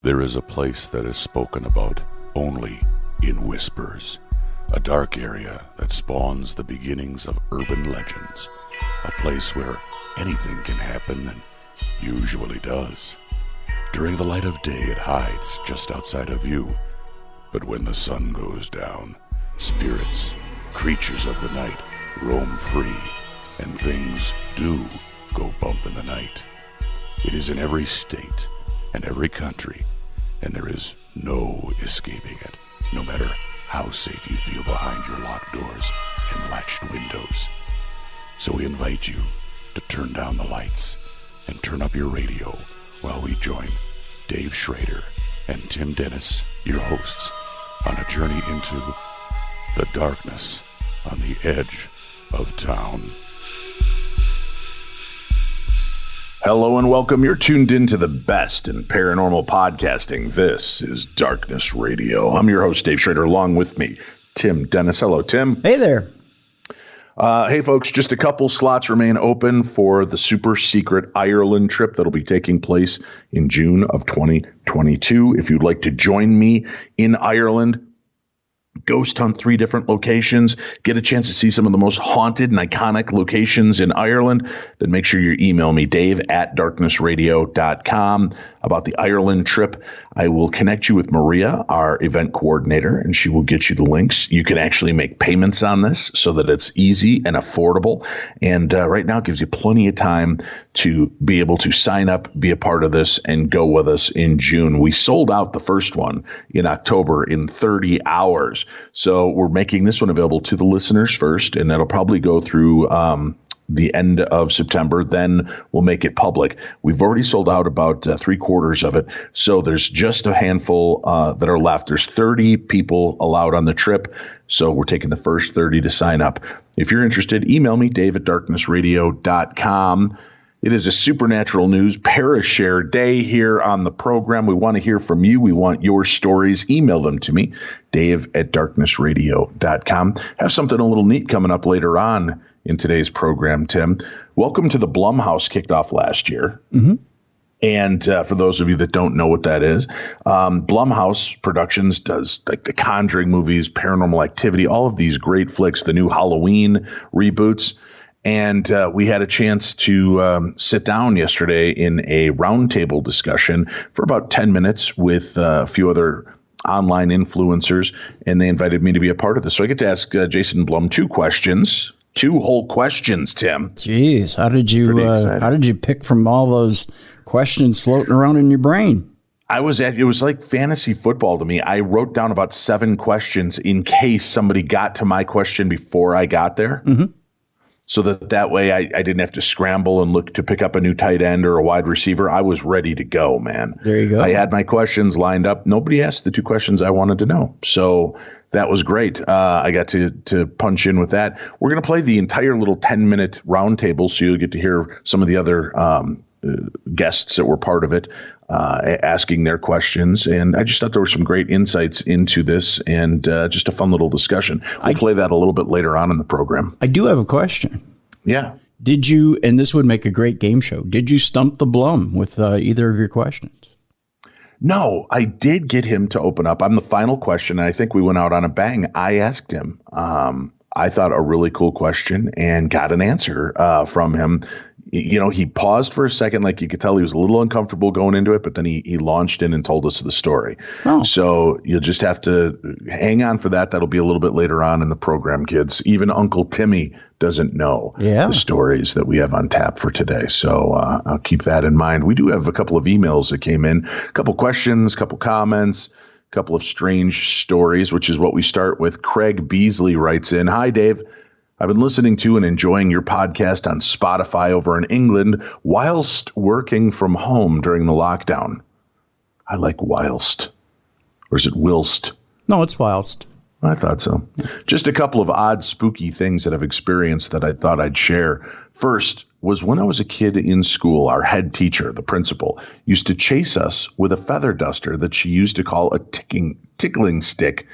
There is a place that is spoken about only in whispers, a dark area that spawns the beginnings of urban legends, a place where anything can happen and usually does. During the light of day, it hides just outside of view, but when the sun goes down, spirits, creatures of the night, roam free, and things do go bump in the night. It is in every state and every country, and there is no escaping it, no matter how safe you feel behind your locked doors and latched windows. So we invite you to turn down the lights and turn up your radio while we join Dave Schrader and Tim Dennis, your hosts, on a journey into the darkness on the edge of town. Hello and welcome. You're tuned into the best in paranormal podcasting. This is Darkness Radio. I'm your host, Dave Schrader, along with me, Tim Dennis. Hello, Tim. Hey there. Hey, folks, just a couple slots remain open for the super secret Ireland trip that'll be taking place in June of 2022. If you'd like to join me in Ireland, ghost hunt 3 different locations, get a chance to see some of the most haunted and iconic locations in Ireland, then make sure you email me, dave@darknessradio.com, about the Ireland trip. I will connect you with Maria, our event coordinator, and she will get you the links. You can actually make payments on this so that it's easy and affordable. And right now it gives you plenty of time to be able to sign up, be a part of this, and go with us in June. We sold out the first one in October in 30 hours. So we're making this one available to the listeners first, and that'll probably go through the end of September. Then we'll make it public. We've already sold out about 3/4 of it. So there's just a handful that are left. There's 30 people allowed on the trip. So we're taking the first 30 to sign up. If you're interested, email me, dave@darknessradio.com. It is a supernatural news Parashare day here on the program. We want to hear from you. We want your stories. Email them to me, dave@darknessradio.com. Have something a little neat coming up later on in today's program, Tim. Welcome to the Blumhouse kicked off last year. Mm-hmm. And for those of you that don't know what that is, Blumhouse Productions does like the Conjuring movies, Paranormal Activity, all of these great flicks, the new Halloween reboots. And we had a chance to sit down yesterday in a roundtable discussion for about 10 minutes with a few other online influencers, and they invited me to be a part of this. So I get to ask Jason Blum 2 questions. 2 whole questions, Tim. Jeez, how did you pick from all those questions floating around in your brain? It was like fantasy football to me. I wrote down about 7 questions in case somebody got to my question before I got there. Mm-hmm. So that way I didn't have to scramble and look to pick up a new tight end or a wide receiver. I was ready to go, man. There you go. I had my questions lined up. Nobody asked the 2 questions I wanted to know. So that was great. I got to punch in with that. We're going to play the entire little 10-minute roundtable, so you'll get to hear some of the other guests that were part of it asking their questions. And I just thought there were some great insights into this and just a fun little discussion. We'll play that a little bit later on in the program. I do have a question. Yeah. Did you, and this would make a great game show, did you stump the Blum with either of your questions? No, I did get him to open up. I'm the final question, and I think we went out on a bang. I asked him, I thought a really cool question, and got an answer from him. You know, he paused for a second, like you could tell he was a little uncomfortable going into it, but then he launched in and told us the story. Oh. So you'll just have to hang on for that. That'll be a little bit later on in the program, kids. Even Uncle Timmy doesn't know the stories that we have on tap for today. So I'll keep that in mind. We do have a couple of emails that came in, a couple questions, a couple comments, a couple of strange stories, which is what we start with. Craig Beasley writes in, "Hi, Dave. I've been listening to and enjoying your podcast on Spotify over in England whilst working from home during the lockdown." I like whilst. Or is it whilst? No, it's whilst. I thought so. Just a couple of odd, spooky things that I've experienced that I thought I'd share. First was when I was a kid in school, our head teacher, the principal, used to chase us with a feather duster that she used to call a tickling stick.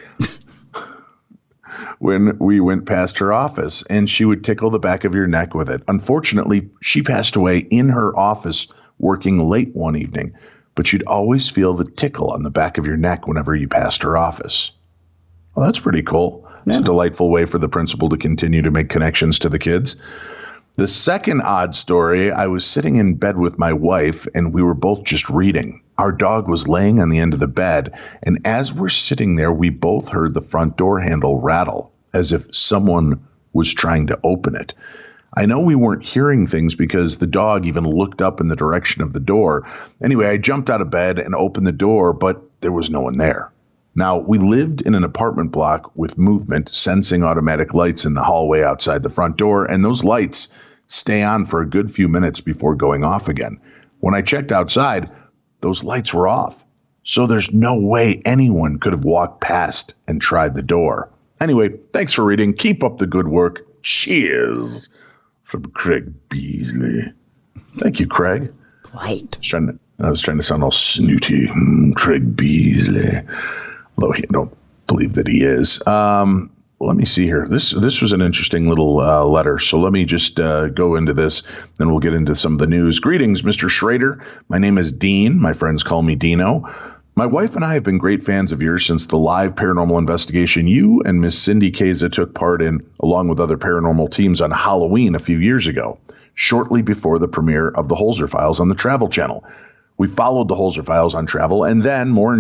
When we went past her office, and she would tickle the back of your neck with it. Unfortunately, she passed away in her office working late one evening, but you'd always feel the tickle on the back of your neck whenever you passed her office. Well, that's pretty cool. It's a delightful way for the principal to continue to make connections to the kids. The second odd story, I was sitting in bed with my wife, and we were both just reading. Our dog was laying on the end of the bed, and as we're sitting there, we both heard the front door handle rattle, as if someone was trying to open it. I know we weren't hearing things because the dog even looked up in the direction of the door. Anyway, I jumped out of bed and opened the door, but there was no one there. Now, we lived in an apartment block with movement, sensing automatic lights in the hallway outside the front door, and those lights stay on for a good few minutes before going off again. When I checked outside, those lights were off. So there's no way anyone could have walked past and tried the door. Anyway, thanks for reading. Keep up the good work. Cheers. From Craig Beasley. Thank you, Craig. Quite. I was trying to sound all snooty. Craig Beasley. Although I don't believe that he is. Let me see here. This was an interesting little letter. So let me just go into this, then we'll get into some of the news. Greetings, Mr. Schrader. My name is Dean. My friends call me Dino. My wife and I have been great fans of yours since the live paranormal investigation you and Miss Cindy Keza took part in, along with other paranormal teams on Halloween a few years ago, shortly before the premiere of the Holzer Files on the Travel Channel. We followed the Holzer Files on Travel, and then, more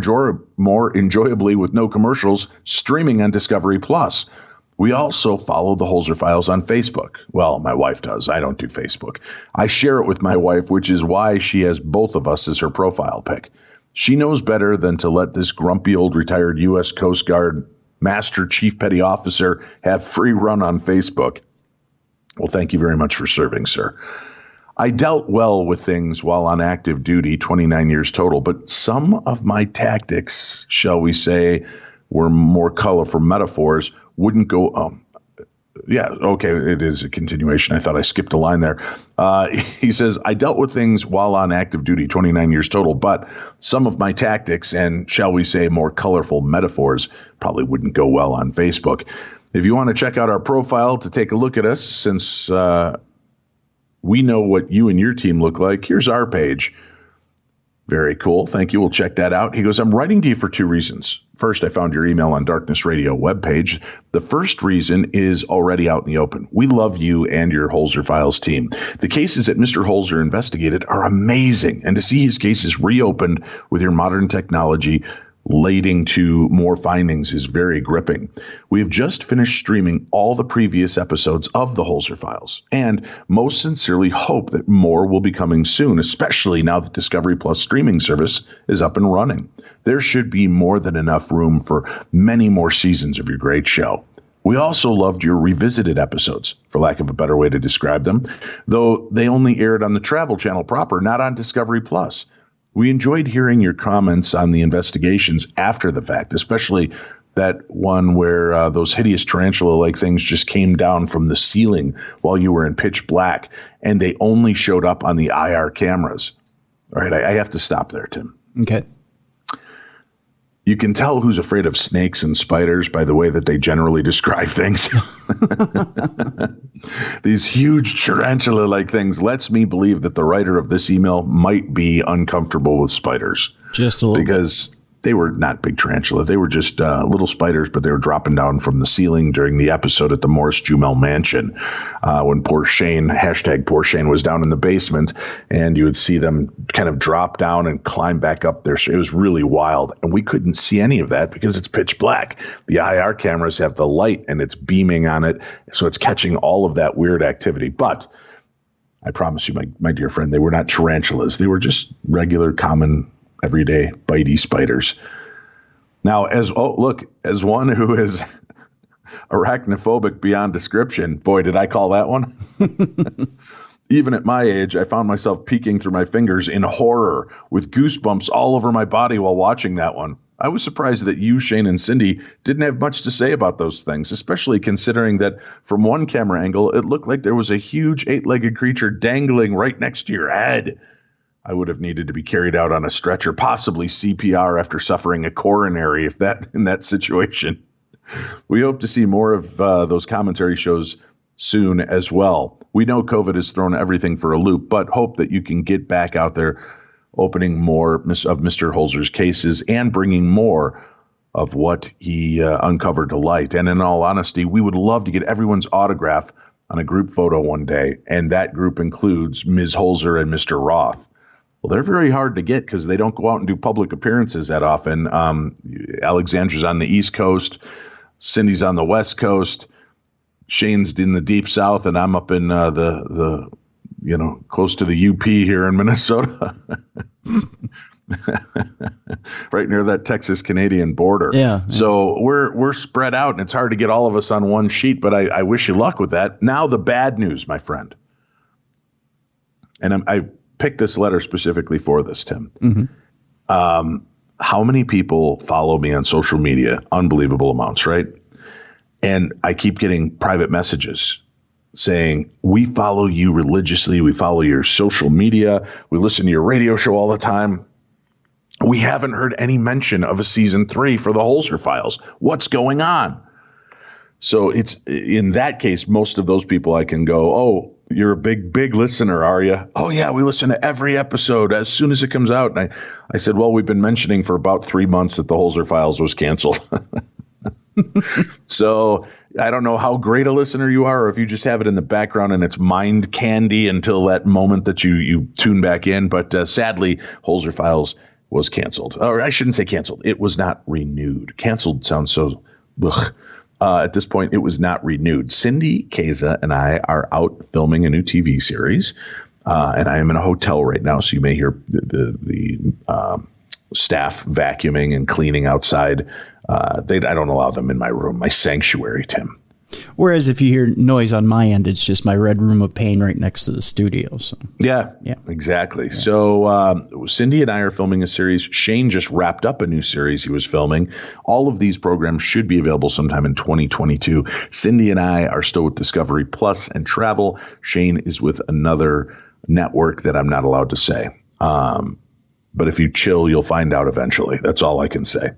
enjoyably with no commercials, streaming on Discovery Plus. We also follow the Holzer Files on Facebook. Well, my wife does. I don't do Facebook. I share it with my wife, which is why she has both of us as her profile pic. She knows better than to let this grumpy old retired U.S. Coast Guard Master Chief Petty Officer have free run on Facebook. Well, thank you very much for serving, sir. I dealt well with things while on active duty, 29 years total, but some of my tactics, shall we say, were more colorful metaphors, wouldn't go... it is a continuation. I thought I skipped a line there. He says, I dealt with things while on active duty, 29 years total, but some of my tactics and, shall we say, more colorful metaphors probably wouldn't go well on Facebook. If you want to check out our profile to take a look at us, since we know what you and your team look like, here's our page. Very cool. Thank you. We'll check that out. He goes, I'm writing to you for two reasons. First, I found your email on Darkness Radio webpage. The first reason is already out in the open. We love you and your Holzer Files team. The cases that Mr. Holzer investigated are amazing. And to see his cases reopened with your modern technology leading to more findings is very gripping. We have just finished streaming all the previous episodes of the Holzer Files and most sincerely hope that more will be coming soon, especially now that Discovery Plus streaming service is up and running. There should be more than enough room for many more seasons of your great show. We also loved your revisited episodes, for lack of a better way to describe them, though they only aired on the Travel Channel proper, not on Discovery Plus. We enjoyed hearing your comments on the investigations after the fact, especially that one where those hideous tarantula-like things just came down from the ceiling while you were in pitch black, and they only showed up on the IR cameras. All right, I have to stop there, Tim. Okay. You can tell who's afraid of snakes and spiders by the way that they generally describe things. These huge tarantula-like things lets me believe that the writer of this email might be uncomfortable with spiders. Just a little because they were not big tarantula. They were just little spiders, but they were dropping down from the ceiling during the episode at the Morris Jumel Mansion when poor Shane, hashtag poor Shane, was down in the basement, and you would see them kind of drop down and climb back up there. So it was really wild, and we couldn't see any of that because it's pitch black. The IR cameras have the light, and it's beaming on it, so it's catching all of that weird activity. But I promise you, my dear friend, they were not tarantulas. They were just regular, common, everyday bitey spiders. Now, as one who is arachnophobic beyond description, boy, did I call that one. Even at my age, I found myself peeking through my fingers in horror with goosebumps all over my body while watching that one. I was surprised that you, Shane, and Cindy didn't have much to say about those things, especially considering that from one camera angle, it looked like there was a huge 8-legged creature dangling right next to your head. I would have needed to be carried out on a stretcher, possibly CPR after suffering a coronary in that situation. We hope to see more of those commentary shows soon as well. We know COVID has thrown everything for a loop, but hope that you can get back out there opening more of Mr. Holzer's cases and bringing more of what he uncovered to light. And in all honesty, we would love to get everyone's autograph on a group photo one day, and that group includes Ms. Holzer and Mr. Roth. Well, they're very hard to get because they don't go out and do public appearances that often. Alexandra's on the East Coast, Cindy's on the West Coast, Shane's in the Deep South, and I'm up in the close to the UP here in Minnesota. Right near that Texas-Canadian border. Yeah. So we're spread out, and it's hard to get all of us on one sheet, but I wish you luck with that. Now the bad news, my friend. And I picked this letter specifically for this, Tim. Mm-hmm. How many people follow me on social media? Unbelievable amounts, right? And I keep getting private messages saying, we follow you religiously. We follow your social media. We listen to your radio show all the time. We haven't heard any mention of a season 3 for the Holzer Files. What's going on? So it's in that case, most of those people I can go, oh, you're a big listener, are you? Oh, yeah, we listen to every episode as soon as it comes out. And I said, well, we've been mentioning for about 3 months that the Holzer Files was canceled. So I don't know how great a listener you are, or if you just have it in the background and it's mind candy until that moment that you tune back in. But sadly, Holzer Files was canceled. Or I shouldn't say canceled. It was not renewed. Canceled sounds so ugh. At this point, it was not renewed. Cindy Keza and I are out filming a new TV series, and I am in a hotel right now, so you may hear the staff vacuuming and cleaning outside. I don't allow them in my room, my sanctuary, Tim. Whereas if you hear noise on my end, it's just my red room of pain right next to the studio. So yeah, exactly. Yeah. So Cindy and I are filming a series. Shane just wrapped up a new series he was filming. All of these programs should be available sometime in 2022. Cindy and I are still with Discovery Plus and Travel. Shane is with another network that I'm not allowed to say. But if you chill, you'll find out eventually. That's all I can say.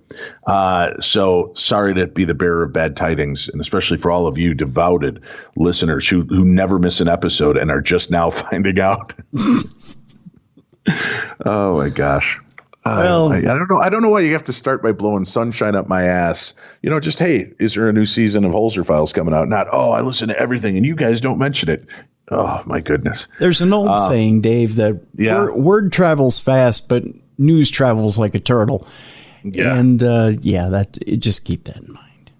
So sorry to be the bearer of bad tidings, and especially for all of you devoted listeners who never miss an episode and are just now finding out. Oh, my gosh. Well, I don't know. I don't know why you have to start by blowing sunshine up my ass. Just, hey, is there a new season of Holzer Files coming out? Not, oh, I listen to everything and you guys don't mention it. Oh, my goodness. There's an old saying, Dave, that word travels fast, but news travels like a turtle. Yeah. And just keep that in mind.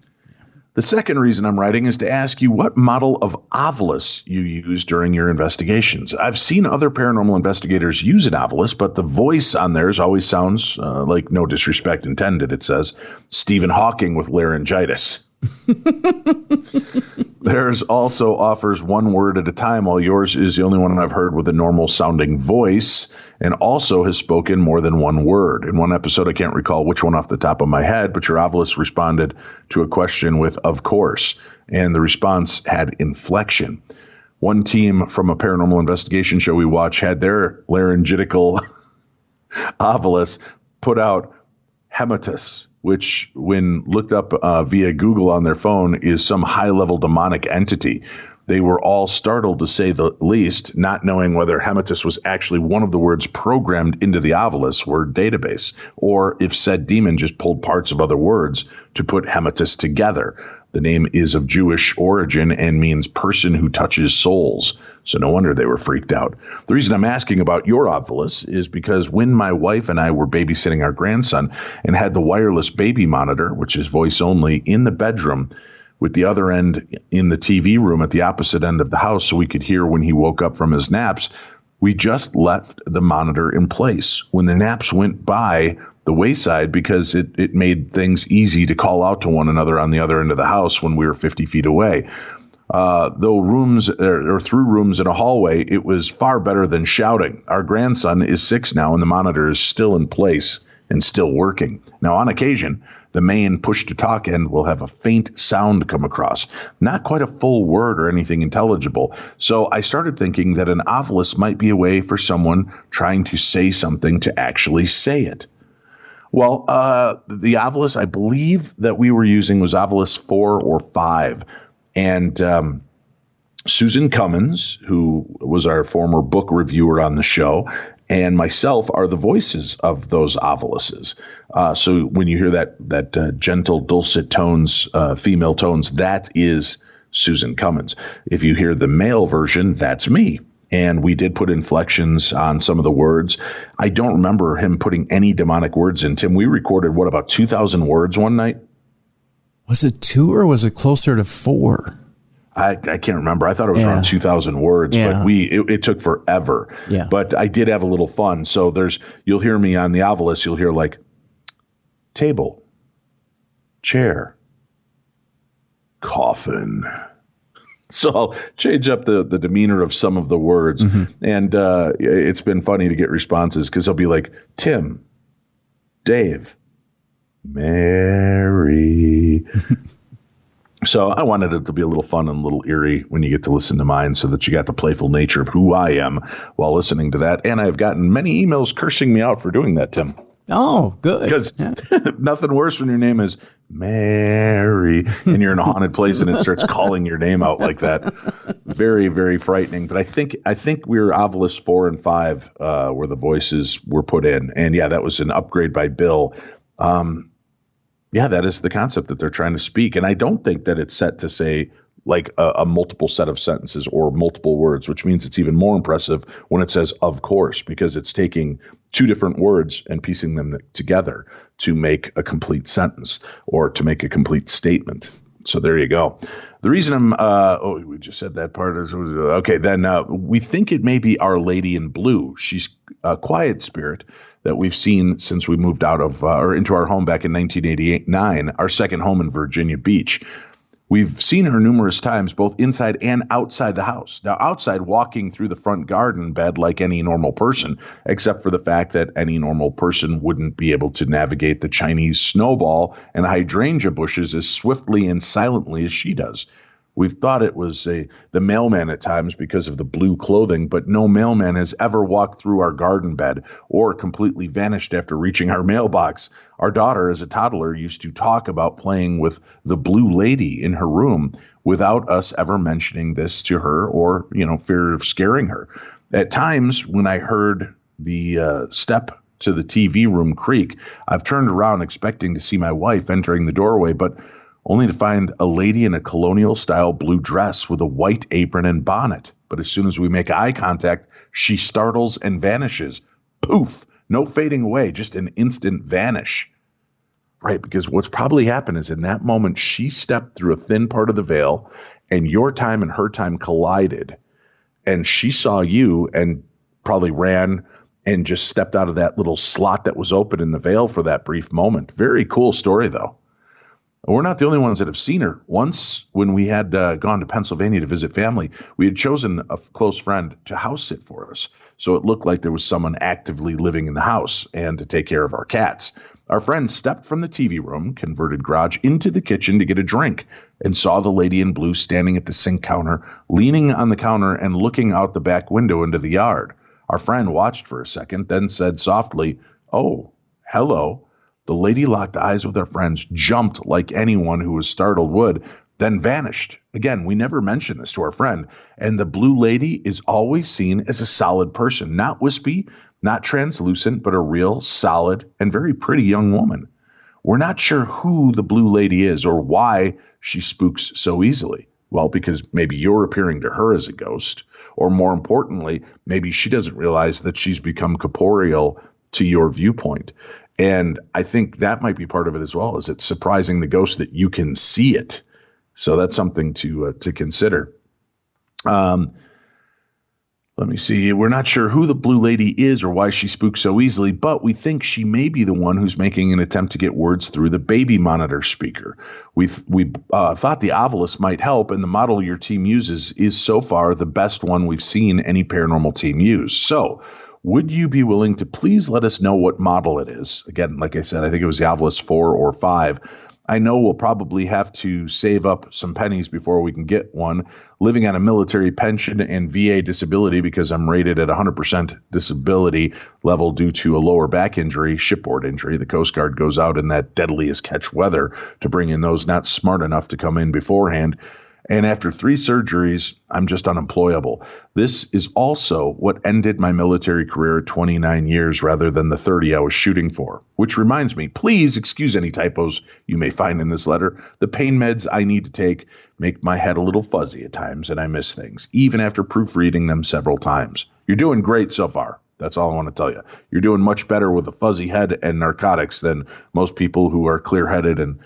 The second reason I'm writing is to ask you what model of Ovilus you use during your investigations. I've seen other paranormal investigators use an Ovilus, but the voice on theirs always sounds like, no disrespect intended, it says, Stephen Hawking with laryngitis. Theirs also offers one word at a time, while yours is the only one I've heard with a normal sounding voice and also has spoken more than one word. In one episode, I can't recall which one off the top of my head, but your Ovilus responded to a question with, of course, and the response had inflection. One team from a paranormal investigation show we watch had their laryngical Ovilus put out Hematus, which, when looked up via Google on their phone, is some high-level demonic entity. They were all startled, to say the least, not knowing whether Hematus was actually one of the words programmed into the Ovilus word database, or if said demon just pulled parts of other words to put Hematus together. The name is of Jewish origin and means person who touches souls. So no wonder they were freaked out. The reason I'm asking about your Ovilus is because when my wife and I were babysitting our grandson and had the wireless baby monitor, which is voice only, in the bedroom with the other end in the TV room at the opposite end of the house so we could hear when he woke up from his naps, we just left the monitor in place. When the naps went by the wayside, because it made things easy to call out to one another on the other end of the house when we were 50 feet away. Though rooms or through rooms in a hallway, it was far better than shouting. Our grandson is 6 now, and the monitor is still in place and still working. Now, on occasion, the main push-to-talk end will have a faint sound come across, not quite a full word or anything intelligible. So I started thinking that an Ovilus might be a way for someone trying to say something to actually say it. Well, the Ovilus I believe that we were using was Ovilus 4 or 5. And Susan Cummins, who was our former book reviewer on the show, and myself are the voices of those Oviluses. So when you hear that gentle, dulcet tones, female tones, that is Susan Cummins. If you hear the male version, that's me. And we did put inflections on some of the words. I don't remember him putting any demonic words in. Tim, we recorded, about 2,000 words one night? Was it 2 or was it closer to 4? I can't remember. I thought it was around 2,000 words, but it took forever. Yeah. But I did have a little fun. So you'll hear me on the Ovilus, you'll hear like table, chair, coffin. So I'll change up the demeanor of some of the words. Mm-hmm. And it's been funny to get responses because they'll be like, Tim, Dave, Mary. So I wanted it to be a little fun and a little eerie when you get to listen to mine so that you got the playful nature of who I am while listening to that. And I've gotten many emails cursing me out for doing that, Tim. Oh, good. Because nothing worse when your name is Mary and you're in a haunted place and it starts calling your name out like that. Very, very frightening. But I think we were Ovilus 4 and 5 where the voices were put in. And yeah, that was an upgrade by Bill. Yeah, that is the concept that they're trying to speak. And I don't think that it's set to say like a multiple set of sentences or multiple words, which means it's even more impressive when it says, of course, because it's taking 2 different words and piecing them together to make a complete sentence or to make a complete statement. So there you go. The reason we just said that part is, okay, then we think it may be Our Lady in Blue. She's quiet spirit that we've seen since we moved out of or into our home back in 1989, our second home in Virginia Beach. We've seen her numerous times, both inside and outside the house. Now, outside, walking through the front garden bed like any normal person, except for the fact that any normal person wouldn't be able to navigate the Chinese snowball and hydrangea bushes as swiftly and silently as she does. We've thought it was the mailman at times because of the blue clothing, but no mailman has ever walked through our garden bed or completely vanished after reaching our mailbox. Our daughter, as a toddler, used to talk about playing with the blue lady in her room without us ever mentioning this to her or, fear of scaring her. At times, when I heard the step to the TV room creak, I've turned around expecting to see my wife entering the doorway, but only to find a lady in a colonial-style blue dress with a white apron and bonnet. But as soon as we make eye contact, she startles and vanishes. Poof! No fading away, just an instant vanish. Right, because what's probably happened is in that moment, she stepped through a thin part of the veil, and your time and her time collided. And she saw you and probably ran and just stepped out of that little slot that was open in the veil for that brief moment. Very cool story, though. We're not the only ones that have seen her. Once, when we had gone to Pennsylvania to visit family, we had chosen a close friend to house sit for us. So it looked like there was someone actively living in the house and to take care of our cats. Our friend stepped from the TV room, converted garage, into the kitchen to get a drink and saw the lady in blue standing at the sink counter, leaning on the counter and looking out the back window into the yard. Our friend watched for a second, then said softly, "Oh, hello." The lady locked eyes with our friends, jumped like anyone who was startled would, then vanished. Again, we never mentioned this to our friend. And the blue lady is always seen as a solid person, not wispy, not translucent, but a real, solid, and very pretty young woman. We're not sure who the blue lady is or why she spooks so easily. Well, because maybe you're appearing to her as a ghost, or more importantly, maybe she doesn't realize that she's become corporeal to your viewpoint. And I think that might be part of it as well, is it's surprising the ghost that you can see it. So that's something to consider. Let me see. We're not sure who the blue lady is or why she spooks so easily, but we think she may be the one who's making an attempt to get words through the baby monitor speaker. We thought the Ovilus might help, and the model your team uses is so far the best one we've seen any paranormal team use. So would you be willing to please let us know what model it is? Again, like I said, I think it was the Ovilus 4 or 5. I know we'll probably have to save up some pennies before we can get one. Living on a military pension and VA disability because I'm rated at 100% disability level due to a lower back injury, shipboard injury. The Coast Guard goes out in that deadliest catch weather to bring in those not smart enough to come in beforehand. And after 3 surgeries, I'm just unemployable. This is also what ended my military career at 29 years rather than the 30 I was shooting for. Which reminds me, please excuse any typos you may find in this letter. The pain meds I need to take make my head a little fuzzy at times, and I miss things, even after proofreading them several times. You're doing great so far. That's all I want to tell you. You're doing much better with a fuzzy head and narcotics than most people who are clear-headed and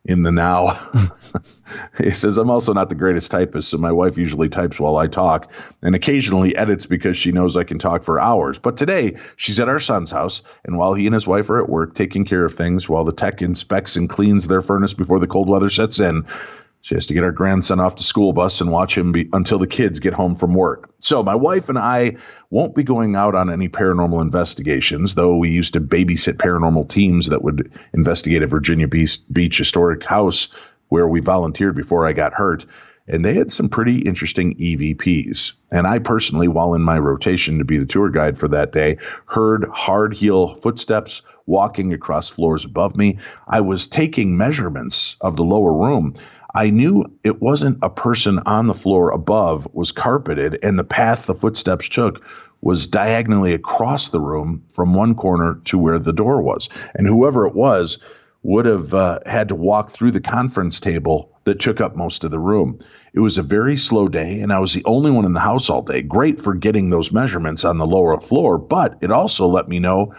in the now. He says, I'm also not the greatest typist, so my wife usually types while I talk and occasionally edits because she knows I can talk for hours. But today, she's at our son's house, and while he and his wife are at work taking care of things, while the tech inspects and cleans their furnace before the cold weather sets in, she has to get our grandson off the school bus and watch him until the kids get home from work. So my wife and I won't be going out on any paranormal investigations, though we used to babysit paranormal teams that would investigate a Virginia Beach historic house where we volunteered before I got hurt. And they had some pretty interesting EVPs. And I personally, while in my rotation to be the tour guide for that day, heard hard heel footsteps walking across floors above me. I was taking measurements of the lower room. I knew it wasn't a person on the floor above, was carpeted, and the path the footsteps took was diagonally across the room from one corner to where the door was. And whoever it was would have had to walk through the conference table that took up most of the room. It was a very slow day, and I was the only one in the house all day. Great for getting those measurements on the lower floor, but it also let me know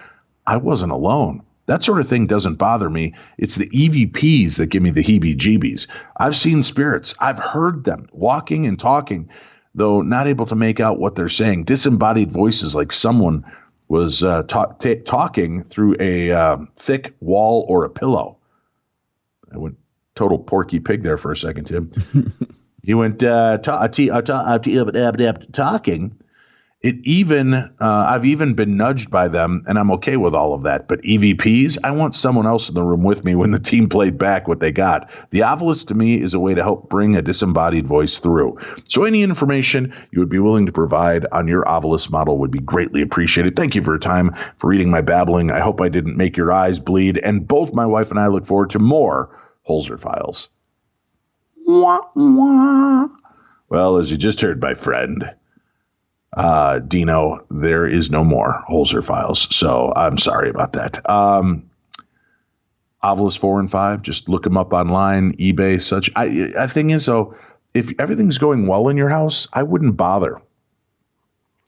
I wasn't alone. That sort of thing doesn't bother me. It's the EVPs that give me the heebie-jeebies. I've seen spirits. I've heard them walking and talking, though not able to make out what they're saying. Disembodied voices like someone was talking through a thick wall or a pillow. I went total Porky Pig there for a second, Tim. You went talking. I've even been nudged by them, and I'm okay with all of that. But EVPs, I want someone else in the room with me when the team played back what they got. The Ovilus to me is a way to help bring a disembodied voice through. So any information you would be willing to provide on your Ovilus model would be greatly appreciated. Thank you for your time, for reading my babbling. I hope I didn't make your eyes bleed. And both my wife and I look forward to more Holzer Files. Wah, wah. Well, as you just heard, my friend, Dino, there is no more Holzer Files, so I'm sorry about that. Ovilus 4 and 5, just look them up online, eBay, such. I thing is, though, if everything's going well in your house, I wouldn't bother.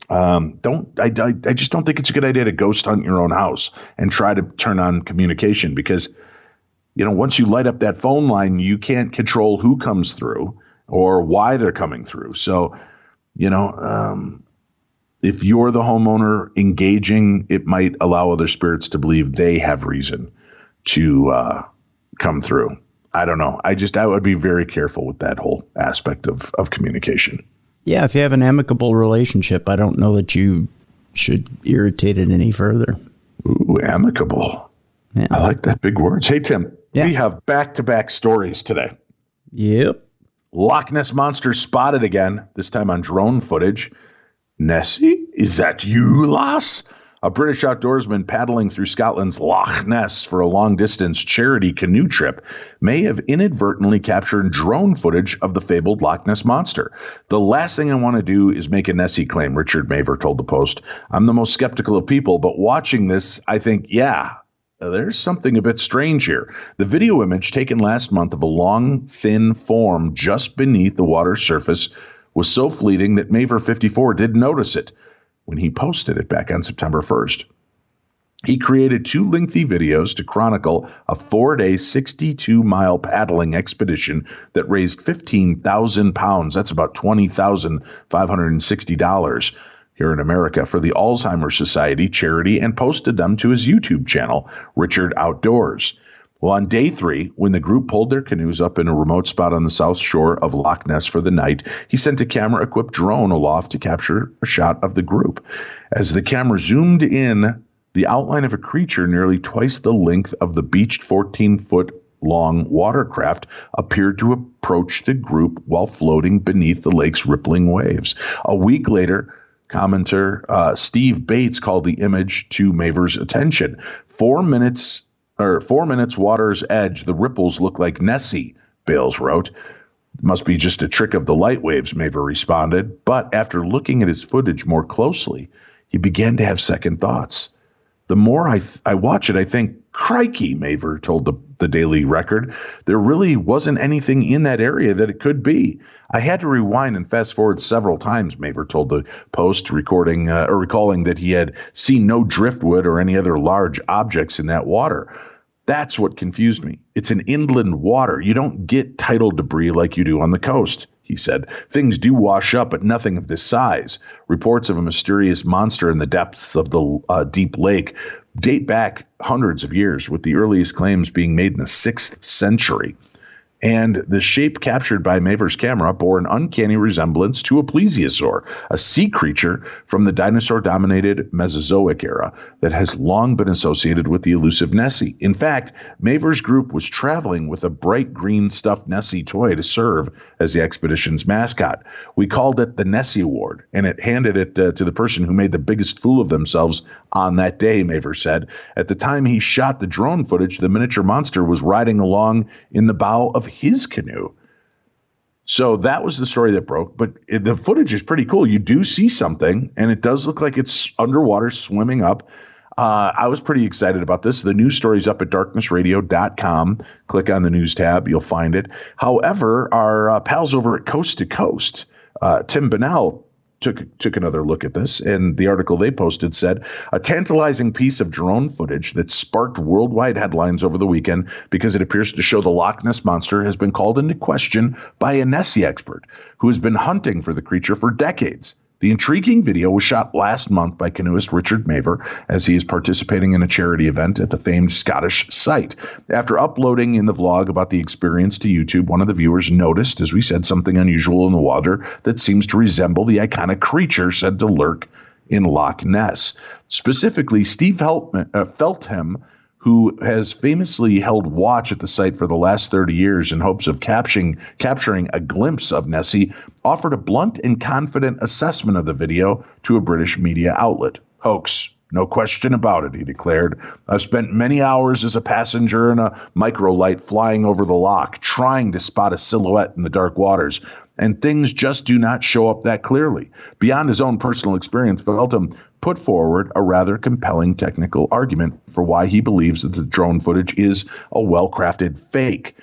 I just don't think it's a good idea to ghost hunt your own house and try to turn on communication because, once you light up that phone line, you can't control who comes through or why they're coming through. So, if you're the homeowner engaging, it might allow other spirits to believe they have reason to come through. I don't know. I would be very careful with that whole aspect of communication. Yeah, if you have an amicable relationship, I don't know that you should irritate it any further. Ooh, amicable. Yeah. I like that big words. Hey, Tim, we have back-to-back stories today. Yep. Loch Ness Monster spotted again, this time on drone footage. Nessie, is that you, lass? A British outdoorsman paddling through Scotland's Loch Ness for a long-distance charity canoe trip may have inadvertently captured drone footage of the fabled Loch Ness Monster. The last thing I want to do is make a Nessie claim, Richard Maver told the Post. I'm the most skeptical of people, but watching this, I think, there's something a bit strange here. The video image taken last month of a long, thin form just beneath the water's surface was so fleeting that Maver 54 didn't notice it when he posted it back on September 1st. He created 2 lengthy videos to chronicle a 4-day, 62-mile paddling expedition that raised 15,000 pounds. That's about $20,560 here in America for the Alzheimer's Society charity and posted them to his YouTube channel, Richard Outdoors. Well, on day 3, when the group pulled their canoes up in a remote spot on the south shore of Loch Ness for the night, he sent a camera-equipped drone aloft to capture a shot of the group. As the camera zoomed in, the outline of a creature nearly twice the length of the beached 14-foot-long watercraft appeared to approach the group while floating beneath the lake's rippling waves. A week later, commenter Steve Bates called the image to Maver's attention. 4 minutes water's edge, the ripples look like Nessie, Bales wrote. Must be just a trick of the light waves, Maver responded. But after looking at his footage more closely, he began to have second thoughts. The more I watch it, I think, crikey, Maver told the Daily Record, there really wasn't anything in that area that it could be. I had to rewind and fast forward several times, Maver told the Post, recalling that he had seen no driftwood or any other large objects in that water. That's what confused me. It's an inland water. You don't get tidal debris like you do on the coast, he said. Things do wash up, but nothing of this size. Reports of a mysterious monster in the depths of the deep lake date back hundreds of years, with the earliest claims being made in the 6th century. And the shape captured by Maver's camera bore an uncanny resemblance to a plesiosaur, a sea creature from the dinosaur-dominated Mesozoic era that has long been associated with the elusive Nessie. In fact, Maver's group was traveling with a bright green stuffed Nessie toy to serve as the expedition's mascot. We called it the Nessie Award, and it handed it to the person who made the biggest fool of themselves on that day, Maver said. At the time he shot the drone footage, the miniature monster was riding along in the bow of his canoe. So that was the story that broke, but the footage is pretty cool. You do see something, and it does look like it's underwater swimming up. I was pretty excited about this. The news story's up at darknessradio.com. Click on the news tab. You'll find it. However, our pals over at Coast to Coast, Tim Bonnell, took another look at this, and the article they posted said, a tantalizing piece of drone footage that sparked worldwide headlines over the weekend because it appears to show the Loch Ness Monster has been called into question by a Nessie expert who has been hunting for the creature for decades. The intriguing video was shot last month by canoeist Richard Maver as he is participating in a charity event at the famed Scottish site. After uploading in the vlog about the experience to YouTube, one of the viewers noticed, as we said, something unusual in the water that seems to resemble the iconic creature said to lurk in Loch Ness. Specifically, Steve Feltham, who has famously held watch at the site for the last 30 years in hopes of capturing a glimpse of Nessie, offered a blunt and confident assessment of the video to a British media outlet. Hoax. No question about it, he declared. I've spent many hours as a passenger in a microlight flying over the loch, trying to spot a silhouette in the dark waters, and things just do not show up that clearly. Beyond his own personal experience, Feltham put forward a rather compelling technical argument for why he believes that the drone footage is a well-crafted fake.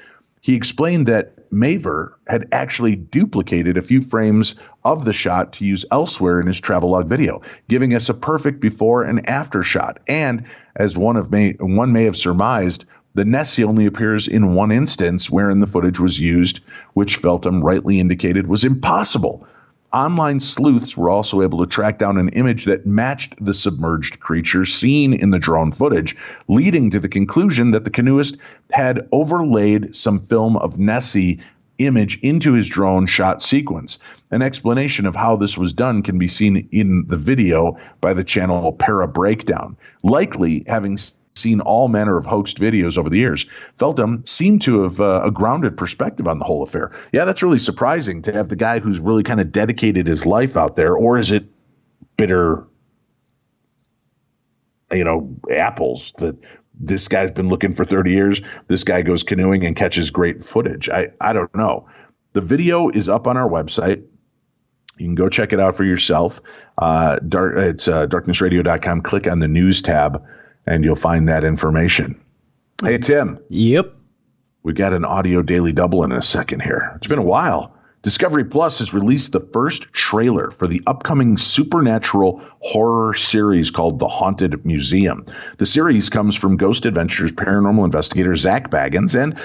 He explained that Maver had actually duplicated a few frames of the shot to use elsewhere in his travelogue video, giving us a perfect before and after shot. And as one may have surmised, the Nessie only appears in one instance wherein the footage was used, which Feltham rightly indicated was impossible. Online sleuths were also able to track down an image that matched the submerged creature seen in the drone footage, leading to the conclusion that the canoeist had overlaid some film of Nessie image into his drone shot sequence. An explanation of how this was done can be seen in the video by the channel Para Breakdown. Likely having seen all manner of hoaxed videos over the years, Feltham seemed to have a grounded perspective on the whole affair. Yeah, that's really surprising to have the guy who's really kind of dedicated his life out there, or is it bitter, apples that this guy's been looking for 30 years. This guy goes canoeing and catches great footage. I don't know. The video is up on our website. You can go check it out for yourself. It's darknessradio.com. Click on the news tab, and you'll find that information. Hey, Tim. Yep. We got an audio daily double in a second here. It's been a while. Discovery Plus has released the first trailer for the upcoming supernatural horror series called The Haunted Museum. The series comes from Ghost Adventures paranormal investigator Zach Baggins and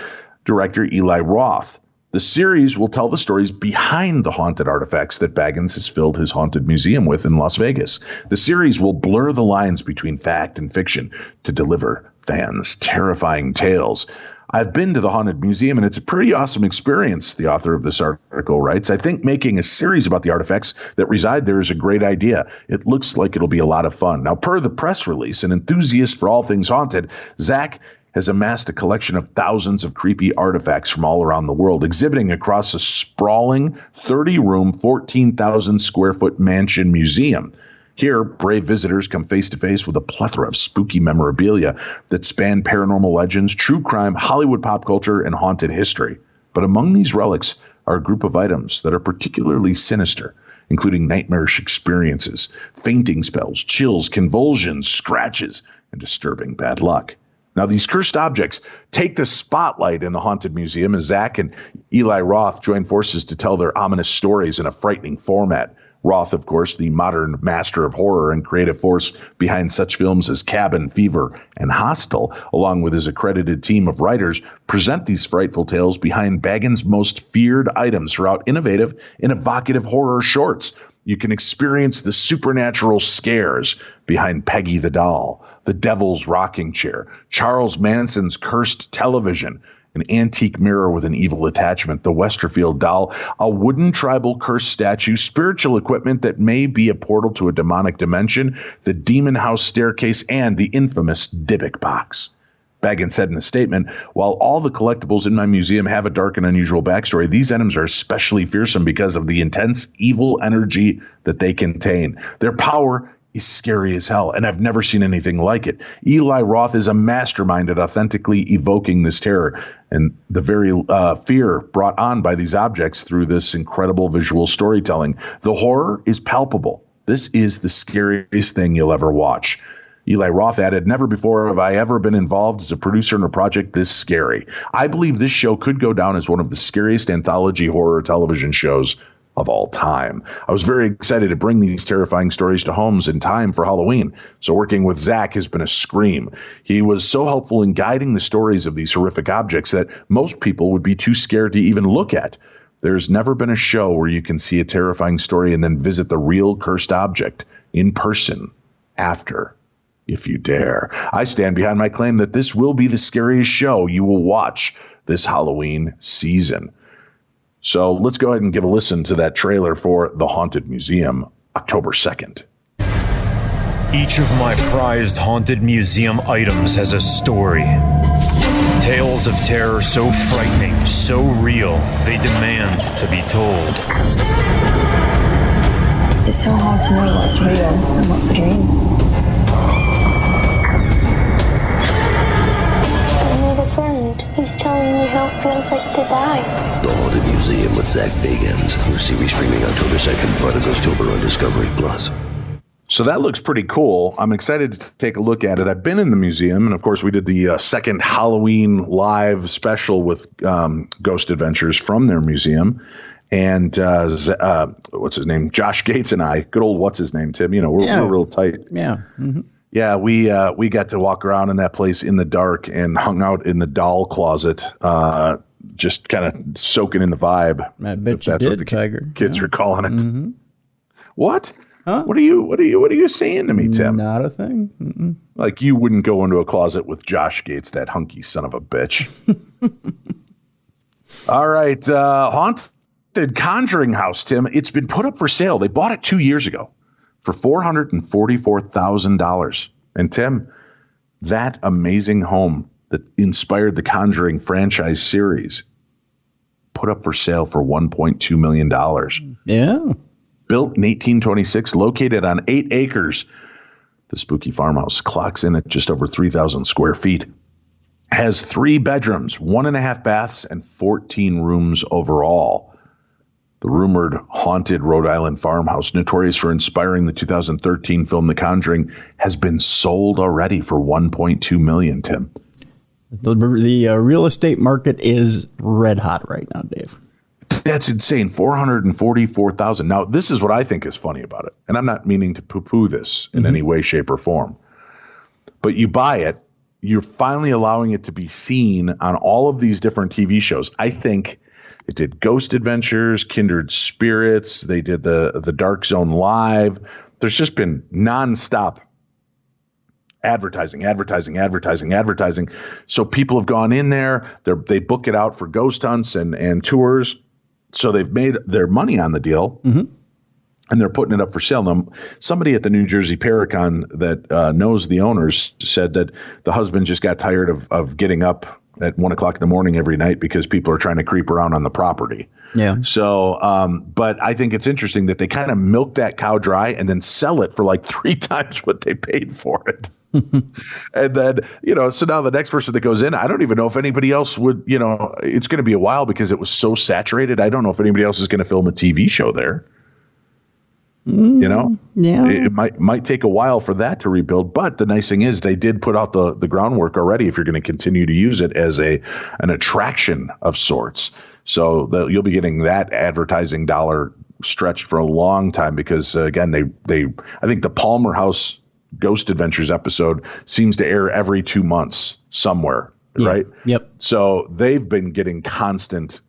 director Eli Roth. The series will tell the stories behind the haunted artifacts that Baggins has filled his haunted museum with in Las Vegas. The series will blur the lines between fact and fiction to deliver fans terrifying tales. I've been to the Haunted Museum, and it's a pretty awesome experience, the author of this article writes. I think making a series about the artifacts that reside there is a great idea. It looks like it'll be a lot of fun. Now, per the press release, an enthusiast for all things haunted, Zach has amassed a collection of thousands of creepy artifacts from all around the world, exhibiting across a sprawling 30-room, 14,000-square-foot mansion museum. Here, brave visitors come face-to-face with a plethora of spooky memorabilia that span paranormal legends, true crime, Hollywood pop culture, and haunted history. But among these relics are a group of items that are particularly sinister, including nightmarish experiences, fainting spells, chills, convulsions, scratches, and disturbing bad luck. Now, these cursed objects take the spotlight in the Haunted Museum as Zach and Eli Roth join forces to tell their ominous stories in a frightening format. Roth, of course, the modern master of horror and creative force behind such films as Cabin Fever and Hostel, along with his accredited team of writers, present these frightful tales behind Baggins' most feared items throughout innovative and evocative horror shorts. You can experience the supernatural scares behind Peggy the Doll, the Devil's Rocking Chair, Charles Manson's cursed television, an antique mirror with an evil attachment, the Westerfield doll, a wooden tribal cursed statue, spiritual equipment that may be a portal to a demonic dimension, the Demon House staircase, and the infamous Dybbuk box. Baggins said in a statement, "While all the collectibles in my museum have a dark and unusual backstory, these items are especially fearsome because of the intense evil energy that they contain. Their power is scary as hell, and I've never seen anything like it. Eli Roth is a mastermind at authentically evoking this terror and the very fear brought on by these objects through this incredible visual storytelling. The horror is palpable. This is the scariest thing you'll ever watch." Eli Roth added, "Never before have I ever been involved as a producer in a project this scary. I believe this show could go down as one of the scariest anthology horror television shows of all time. I was very excited to bring these terrifying stories to homes in time for Halloween. So working with Zach has been a scream. He was so helpful in guiding the stories of these horrific objects that most people would be too scared to even look at. There's never been a show where you can see a terrifying story and then visit the real cursed object in person after, if you dare. I stand behind my claim that this will be the scariest show you will watch this Halloween season." So let's go ahead and give a listen to that trailer for The Haunted Museum, October 2nd. Each of my prized Haunted Museum items has a story. Tales of terror so frightening, so real, they demand to be told. It's so hard to know what's real and what's a dream. Friend, he's telling me how it feels like to die. The Haunted Museum with Zach Bagans. New series streaming October 2nd, part of October on Discovery Plus. So that looks pretty cool. I'm excited to take a look at it. I've been in the museum, and of course we did the second Halloween live special with Ghost Adventures from their museum. And what's his name? Josh Gates and I, good old what's his name, Tim? You know, we're real tight. Yeah. Mm-hmm. Yeah, we got to walk around in that place in the dark and hung out in the doll closet, just kind of soaking in the vibe. I bet you did, Tiger. Kids are calling it. Mm-hmm. What? Huh? What are you saying to me, Tim? Not a thing. Mm-mm. Like you wouldn't go into a closet with Josh Gates, that hunky son of a bitch. All right, Haunted Conjuring House, Tim. It's been put up for sale. They bought it 2 years ago for $444,000. And Tim, that amazing home that inspired the Conjuring franchise series put up for sale for $1.2 million. Yeah. Built in 1826, located on 8 acres. The spooky farmhouse clocks in at just over 3,000 square feet. Has 3 bedrooms, 1.5 baths, and 14 rooms overall. The rumored haunted Rhode Island farmhouse, notorious for inspiring the 2013 film The Conjuring, has been sold already for $1.2 million, Tim. The real estate market is red hot right now, Dave. That's insane. $444,000. Now, this is what I think is funny about it. And I'm not meaning to poo-poo this in any way, shape, or form. But you buy it, you're finally allowing it to be seen on all of these different TV shows. I think it did Ghost Adventures, Kindred Spirits. They did the Dark Zone Live. There's just been nonstop advertising. So people have gone in there. They book it out for ghost hunts and tours. So they've made their money on the deal. Mm-hmm. And they're putting it up for sale. Now, somebody at the New Jersey Paracon that knows the owners said that the husband just got tired of getting up at 1 o'clock in the morning every night because people are trying to creep around on the property. Yeah. So, but I think it's interesting that they kind of milk that cow dry and then sell it for like 3 times what they paid for it. And then, so now the next person that goes in, I don't even know if anybody else would, it's going to be a while because it was so saturated. I don't know if anybody else is going to film a TV show there. Yeah. It might take a while for that to rebuild. But the nice thing is they did put out the groundwork already if you're going to continue to use it as an attraction of sorts. So you'll be getting that advertising dollar stretched for a long time because, again, I think the Palmer House Ghost Adventures episode seems to air every 2 months somewhere, right? Yep. So they've been getting constant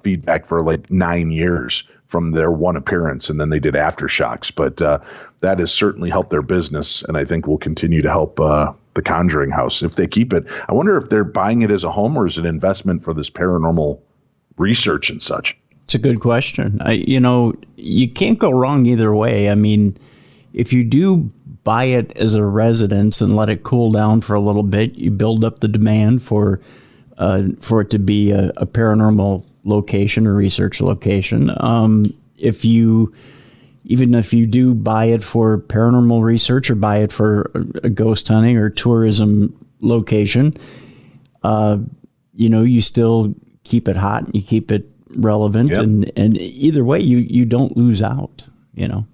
feedback for like 9 years from their one appearance, and then they did Aftershocks. But that has certainly helped their business, and I think will continue to help the Conjuring House if they keep it. I wonder if they're buying it as a home or as an investment for this paranormal research and such. It's a good question. You can't go wrong either way. I mean, if you do buy it as a residence and let it cool down for a little bit, you build up the demand for it to be a paranormal location or research location. If you do buy it for paranormal research or buy it for a ghost hunting or tourism location, you still keep it hot and you keep it relevant. Yep. And either way, you don't lose out, No,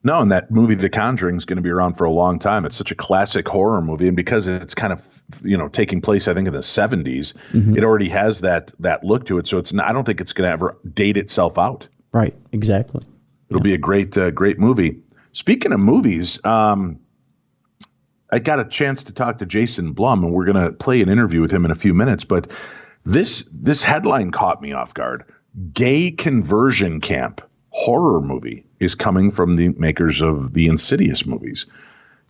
and that movie, The Conjuring, is going to be around for a long time. It's such a classic horror movie, and because it's kind of taking place, I think, in the 70s, it already has that look to it. So I don't think it's going to ever date itself out. Right, exactly. It'll be a great movie. Speaking of movies, I got a chance to talk to Jason Blum, and we're going to play an interview with him in a few minutes. But this headline caught me off guard. Gay conversion camp horror movie is coming from the makers of the Insidious movies.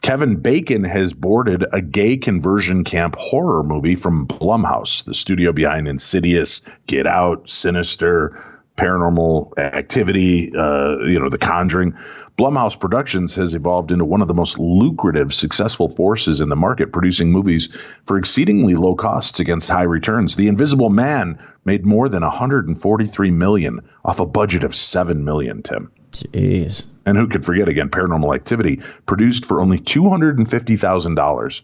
Kevin Bacon has boarded a gay conversion camp horror movie from Blumhouse, the studio behind Insidious, Get Out, Sinister, Paranormal Activity, The Conjuring. Blumhouse Productions has evolved into one of the most lucrative, successful forces in the market, producing movies for exceedingly low costs against high returns. The Invisible Man made more than $143 million off a budget of $7 million, Tim. Jeez. And who could forget, again, Paranormal Activity, produced for only $250,000,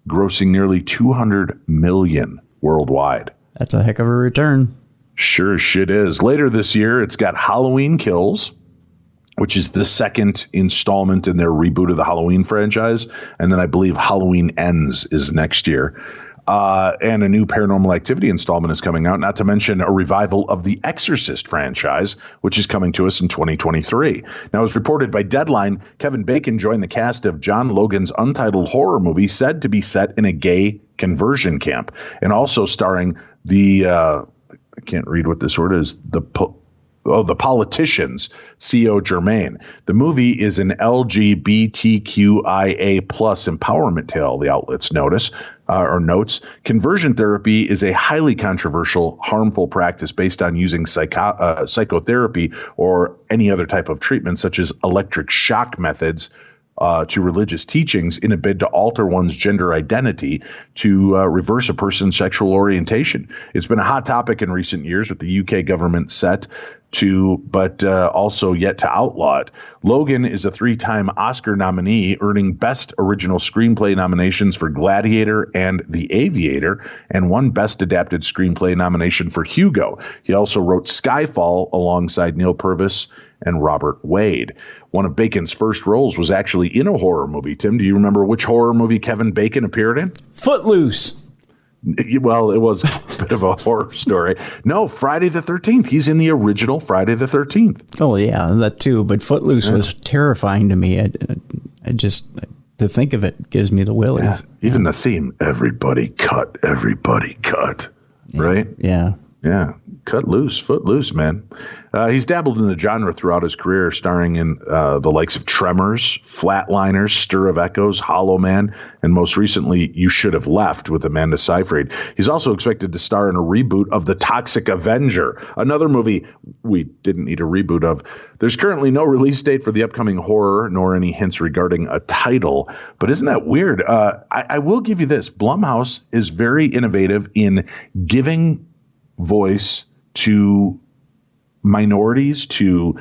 grossing nearly $200 million worldwide. That's a heck of a return. Sure as shit is. Later this year, it's got Halloween Kills, which is the second installment in their reboot of the Halloween franchise. And then I believe Halloween Ends is next year. And a new Paranormal Activity installment is coming out, not to mention a revival of the Exorcist franchise, which is coming to us in 2023. Now, as reported by Deadline, Kevin Bacon joined the cast of John Logan's untitled horror movie said to be set in a gay conversion camp, and also starring the, I can't read what this word is, the Politicians, Theo Germain. The movie is an LGBTQIA plus empowerment tale, the outlets notes. Conversion therapy is a highly controversial, harmful practice based on using psychotherapy or any other type of treatment, such as electric shock methods, to religious teachings in a bid to alter one's gender identity to reverse a person's sexual orientation. It's been a hot topic in recent years, with the UK government set to, but also yet to outlaw it. Logan is a 3-time Oscar nominee, earning Best Original Screenplay nominations for Gladiator and The Aviator, and 1 Best Adapted Screenplay nomination for Hugo. He also wrote Skyfall alongside Neil Purvis and Robert Wade. One of Bacon's first roles was actually in a horror movie. Tim, do you remember which horror movie Kevin Bacon appeared in? Footloose. Well, it was a bit of a horror story. No, Friday the 13th. He's in the original Friday the 13th. Oh, yeah, that too. But Footloose was terrifying to me. I just, to think of it gives me the willies. Yeah. Even the theme, everybody cut, right? Yeah. Yeah. Cut loose, foot loose, man. He's dabbled in the genre throughout his career, starring in the likes of Tremors, Flatliners, Stir of Echoes, Hollow Man, and most recently, You Should Have Left with Amanda Seyfried. He's also expected to star in a reboot of The Toxic Avenger, another movie we didn't need a reboot of. There's currently no release date for the upcoming horror, nor any hints regarding a title. But isn't that weird? I will give you this. Blumhouse is very innovative in giving voice to minorities, to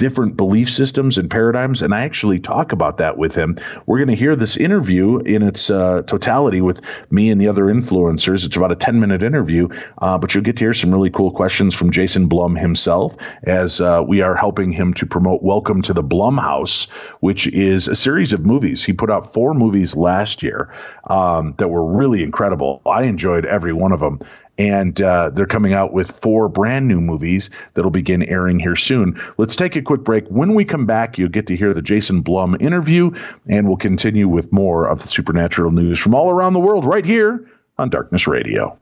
different belief systems and paradigms, and I actually talk about that with him. We're going to hear this interview in its totality with me and the other influencers. It's about a 10-minute interview, but you'll get to hear some really cool questions from Jason Blum himself as we are helping him to promote Welcome to the Blum House, which is a series of movies. He put out 4 movies last year that were really incredible. I enjoyed every one of them. And they're coming out with 4 brand new movies that'll begin airing here soon. Let's take a quick break. When we come back, you'll get to hear the Jason Blum interview, and we'll continue with more of the supernatural news from all around the world right here on Darkness Radio.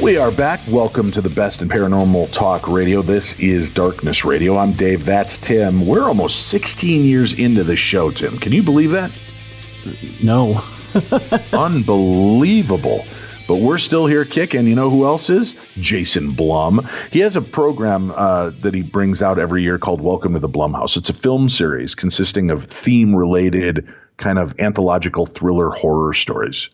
We are back. Welcome to the best in paranormal talk radio. This is Darkness Radio. I'm Dave. That's Tim. We're almost 16 years into the show, Tim. Can you believe that? No. Unbelievable. But we're still here kicking. You know who else is? Jason Blum. He has a program that he brings out every year called Welcome to the Blum House. It's a film series consisting of theme-related kind of anthological thriller horror stories.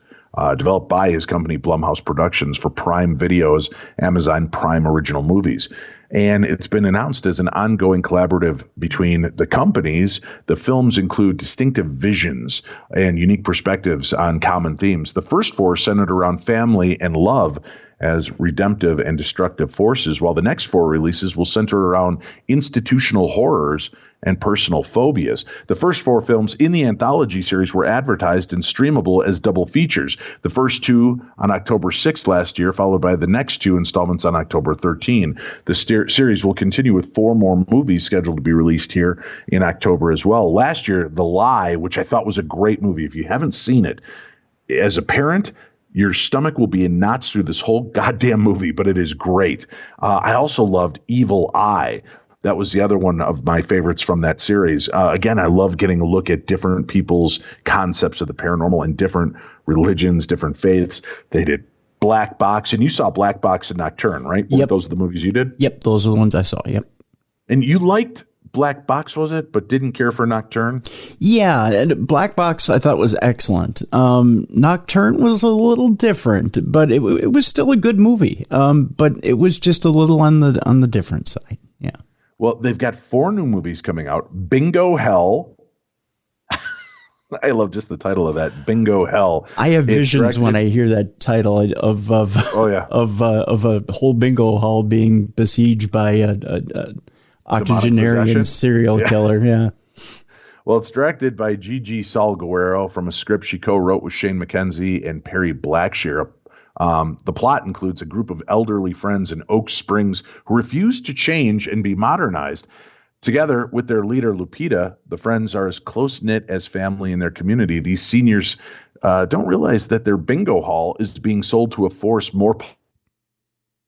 Developed by his company Blumhouse Productions for Prime Video's Amazon Prime Original Movies. And it's been announced as an ongoing collaborative between the companies. The films include distinctive visions and unique perspectives on common themes. The first 4 centered around family and love as redemptive and destructive forces, while the next 4 releases will center around institutional horrors and personal phobias. The first 4 films in the anthology series were advertised and streamable as double features. The first 2 on October 6th last year, followed by the next 2 installments on October 13. The series will continue with 4 more movies scheduled to be released here in October as well. Last year, The Lie, which I thought was a great movie. If you haven't seen it, as a parent, your stomach will be in knots through this whole goddamn movie, but it is great. I also loved Evil Eye. That was the other one of my favorites from that series. Again, I love getting a look at different people's concepts of the paranormal and different religions, different faiths. They did Black Box, and you saw Black Box and Nocturne, right? Yep. Those are the movies you did? Yep, those are the ones I saw, yep. And you liked Black Box, was it? But didn't care for Nocturne? Yeah, and Black Box I thought was excellent. Nocturne was a little different, but it was still a good movie. But it was just a little on the different side. Yeah. Well, they've got 4 new movies coming out. Bingo Hell. I love just the title of that, Bingo Hell. I have visions when I hear that title of a whole bingo hall being besieged by a octogenarian serial killer. Yeah. Well, it's directed by Gigi Salguero from a script she co-wrote with Shane McKenzie and Perry Blackshear. The plot includes a group of elderly friends in Oak Springs who refuse to change and be modernized. Together with their leader, Lupita, the friends are as close-knit as family in their community. These seniors don't realize that their bingo hall is being sold to a force more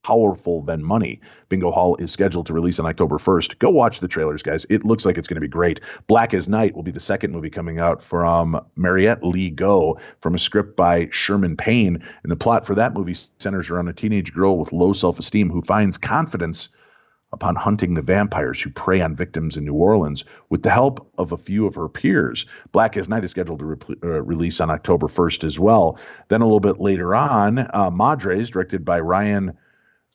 powerful than money. Bingo Hall is scheduled to release on October 1st. Go watch the trailers, guys. It looks like it's going to be great. Black as Night will be the second movie coming out from Mariette Lee Go from a script by Sherman Payne. And the plot for that movie centers around a teenage girl with low self-esteem who finds confidence upon hunting the vampires who prey on victims in New Orleans with the help of a few of her peers. Black as Night is scheduled to release on October 1st as well. Then a little bit later on, Madres, directed by Ryan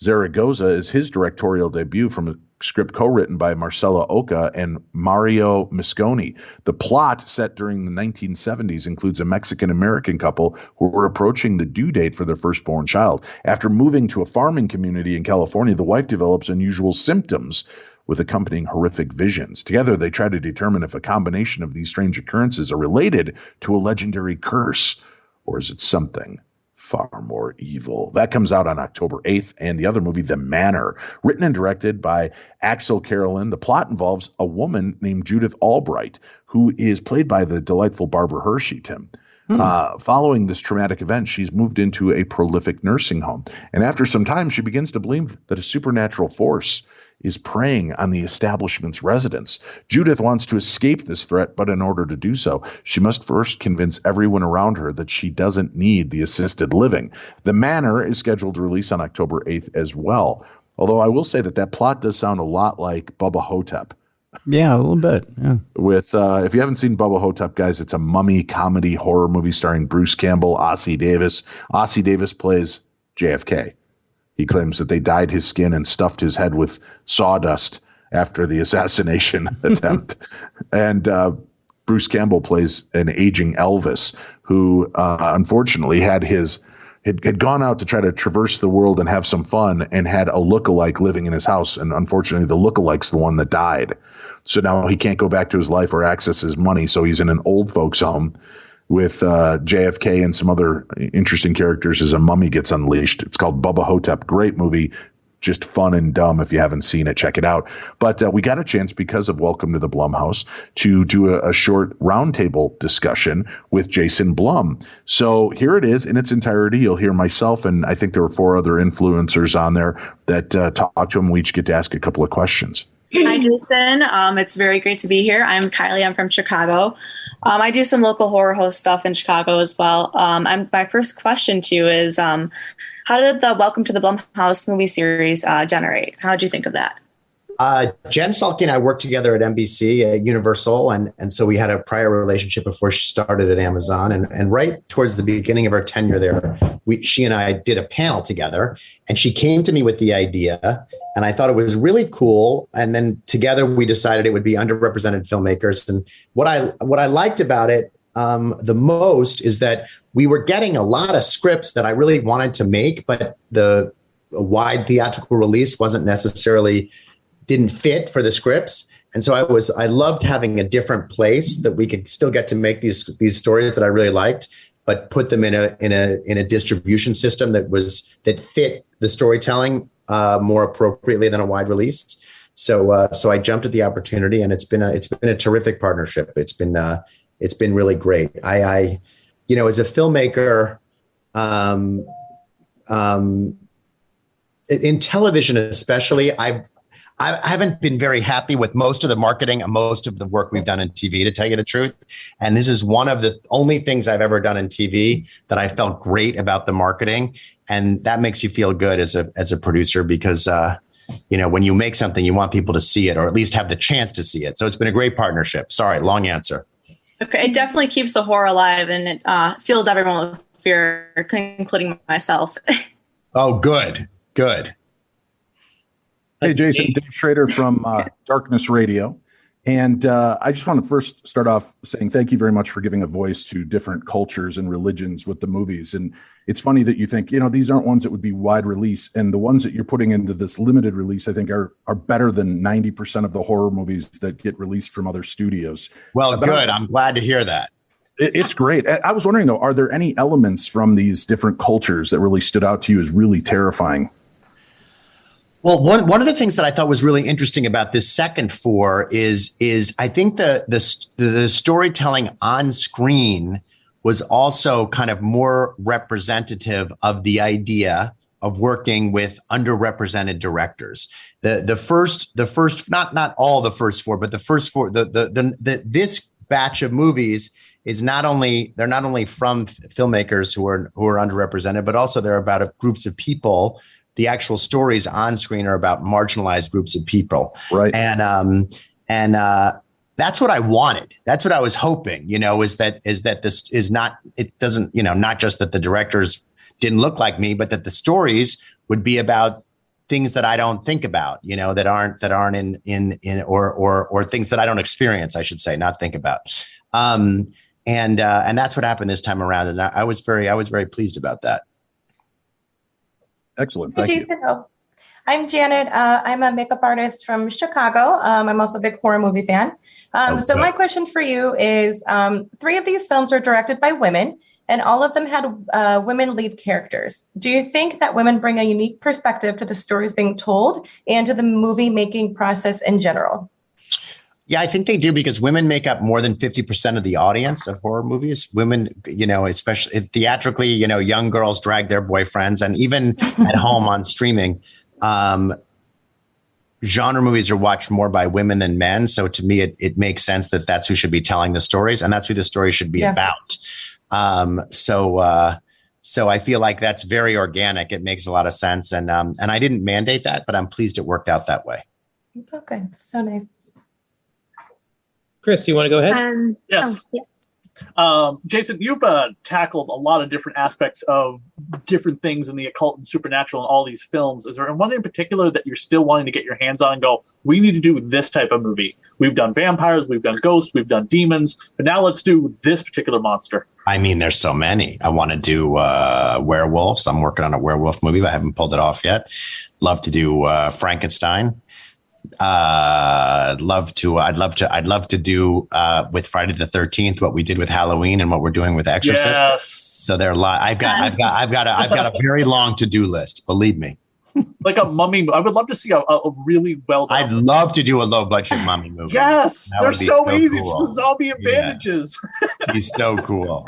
Zaragoza, is his directorial debut from a script co-written by Marcella Oca and Mario Mosconi. The plot, set during the 1970s, includes a Mexican-American couple who were approaching the due date for their firstborn child. After moving to a farming community in California, the wife develops unusual symptoms with accompanying horrific visions. Together, they try to determine if a combination of these strange occurrences are related to a legendary curse, or is it something far more evil. That comes out on October 8th. And the other movie, The Manor, written and directed by Axel Carolyn. The plot involves a woman named Judith Albright, who is played by the delightful Barbara Hershey, Tim. Following this traumatic event, she's moved into a prolific nursing home. And after some time, she begins to believe that a supernatural force is preying on the establishment's residents. Judith wants to escape this threat, but in order to do so, she must first convince everyone around her that she doesn't need the assisted living. The Manor is scheduled to release on October 8th as well. Although I will say that plot does sound a lot like Bubba Hotep. Yeah, a little bit. Yeah. With if you haven't seen Bubba Hotep, guys, it's a mummy comedy horror movie starring Bruce Campbell, Ossie Davis. Ossie Davis plays JFK. He claims that they dyed his skin and stuffed his head with sawdust after the assassination attempt. And Bruce Campbell plays an aging Elvis who unfortunately had gone out to try to traverse the world and have some fun and had a lookalike living in his house. And unfortunately, the lookalike's the one that died. So now he can't go back to his life or access his money. So he's in an old folks home with JFK and some other interesting characters as a mummy gets unleashed. It's called Bubba Hotep. Great movie. Just fun and dumb. If you haven't seen it, check it out. But we got a chance because of Welcome to the Blumhouse to do a short roundtable discussion with Jason Blum. So here it is in its entirety. You'll hear myself, and I think there were 4 other influencers on there that talked to him. We each get to ask a couple of questions. Hi, Jason. It's very great to be here. I'm Kylie. I'm from Chicago. I do some local horror host stuff in Chicago as well. My first question to you is, how did the Welcome to the Blumhouse movie series generate? How did you think of that? Jen Salke and I worked together at NBC at Universal, and so we had a prior relationship before she started at Amazon. And right towards the beginning of her tenure there, she and I did a panel together, and she came to me with the idea, and I thought it was really cool. And then together we decided it would be underrepresented filmmakers. And what I liked about it the most is that we were getting a lot of scripts that I really wanted to make, but the wide theatrical release didn't fit for the scripts. And so I loved having a different place that we could still get to make these stories that I really liked, but put them in a distribution system that fit the storytelling more appropriately than a wide release. So I jumped at the opportunity, and it's been a terrific partnership. It's been really great. I as a filmmaker, in television especially, I haven't been very happy with most of the marketing and most of the work we've done in TV, to tell you the truth. And this is one of the only things I've ever done in TV that I felt great about the marketing. And that makes you feel good as a producer, because when you make something, you want people to see it, or at least have the chance to see it. So it's been a great partnership. Sorry, long answer. Okay, it definitely keeps the horror alive, and it fills everyone with fear, including myself. Oh, good. Hey, Jason, Dave Schrader from Darkness Radio. And I just want to first start off saying thank you very much for giving a voice to different cultures and religions with the movies. And it's funny that you think, these aren't ones that would be wide release. And the ones that you're putting into this limited release, I think are better than 90% of the horror movies that get released from other studios. Well, good. I'm glad to hear that. It's great. I was wondering, though, are there any elements from these different cultures that really stood out to you as really terrifying? Well, one of the things that I thought was really interesting about this second 4 is I think the storytelling on screen was also kind of more representative of the idea of working with underrepresented directors. The first not all the first 4, but the first 4 this batch of movies is not only from filmmakers who are underrepresented, but also they're about groups of people. The actual stories on screen are about marginalized groups of people. Right. And that's what I wanted. That's what I was hoping, is that this is not, it doesn't, not just that the directors didn't look like me, but that the stories would be about things that I don't think about, that aren't in or things that I don't experience, I should say, not think about. And that's what happened this time around. And I was very pleased about that. Excellent. Hey, Thank Jason. you. Oh, I'm Janet. I'm a makeup artist from Chicago. I'm also a big horror movie fan. So my question for you is, 3 of these films were directed by women, and all of them had women lead characters. Do you think that women bring a unique perspective to the stories being told and to the movie making process in general? Yeah, I think they do, because women make up more than 50% of the audience of horror movies. Women, especially theatrically, young girls drag their boyfriends, and even at home on streaming, genre movies are watched more by women than men. So to me, it makes sense that that's who should be telling the stories, and that's who the story should be about. So I feel like that's very organic. It makes a lot of sense. And I didn't mandate that, but I'm pleased it worked out that way. Okay. So nice. Chris, you want to go ahead? Yes. Jason, you've tackled a lot of different aspects of different things in the occult and supernatural in all these films. Is there one in particular that you're still wanting to get your hands on and go, we need to do this type of movie? We've done vampires, we've done ghosts, we've done demons, but now let's do this particular monster. I mean, there's so many. I want to do werewolves. I'm working on a werewolf movie, but I haven't pulled it off yet. Love to do Frankenstein. I'd love to do with Friday the 13th what we did with Halloween and what we're doing with Exorcist. Yes. So they're I've got a very long to-do list, believe me. Like a mummy. I would love to see a really well done. I'd love to do a low budget mummy movie. Yes, they're so easy. Cool. Just the zombie advantages. Yeah. He's so cool.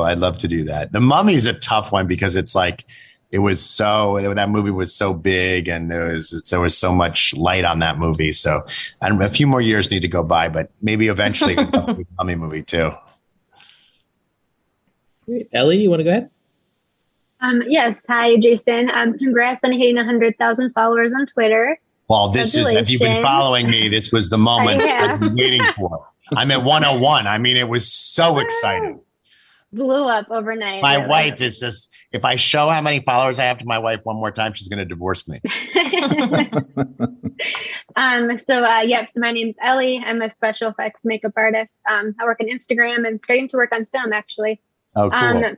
I'd love to do that. The Mummy is a tough one because it's like that movie was so big and there was so much light on that movie. So a few more years need to go by, but maybe eventually a Mummy movie too. Ellie, you want to go ahead? Yes. Hi, Jason. Congrats on hitting 100,000 followers on Twitter. Well, if you've been following me, this was the moment I've been waiting for. I'm at 101. I mean, it was so exciting. Blew up overnight. My wife is just, if I show how many followers I have to my wife one more time, she's going to divorce me. So my name's Ellie. I'm a special effects makeup artist. I work on Instagram and starting to work on film, actually. Oh, cool.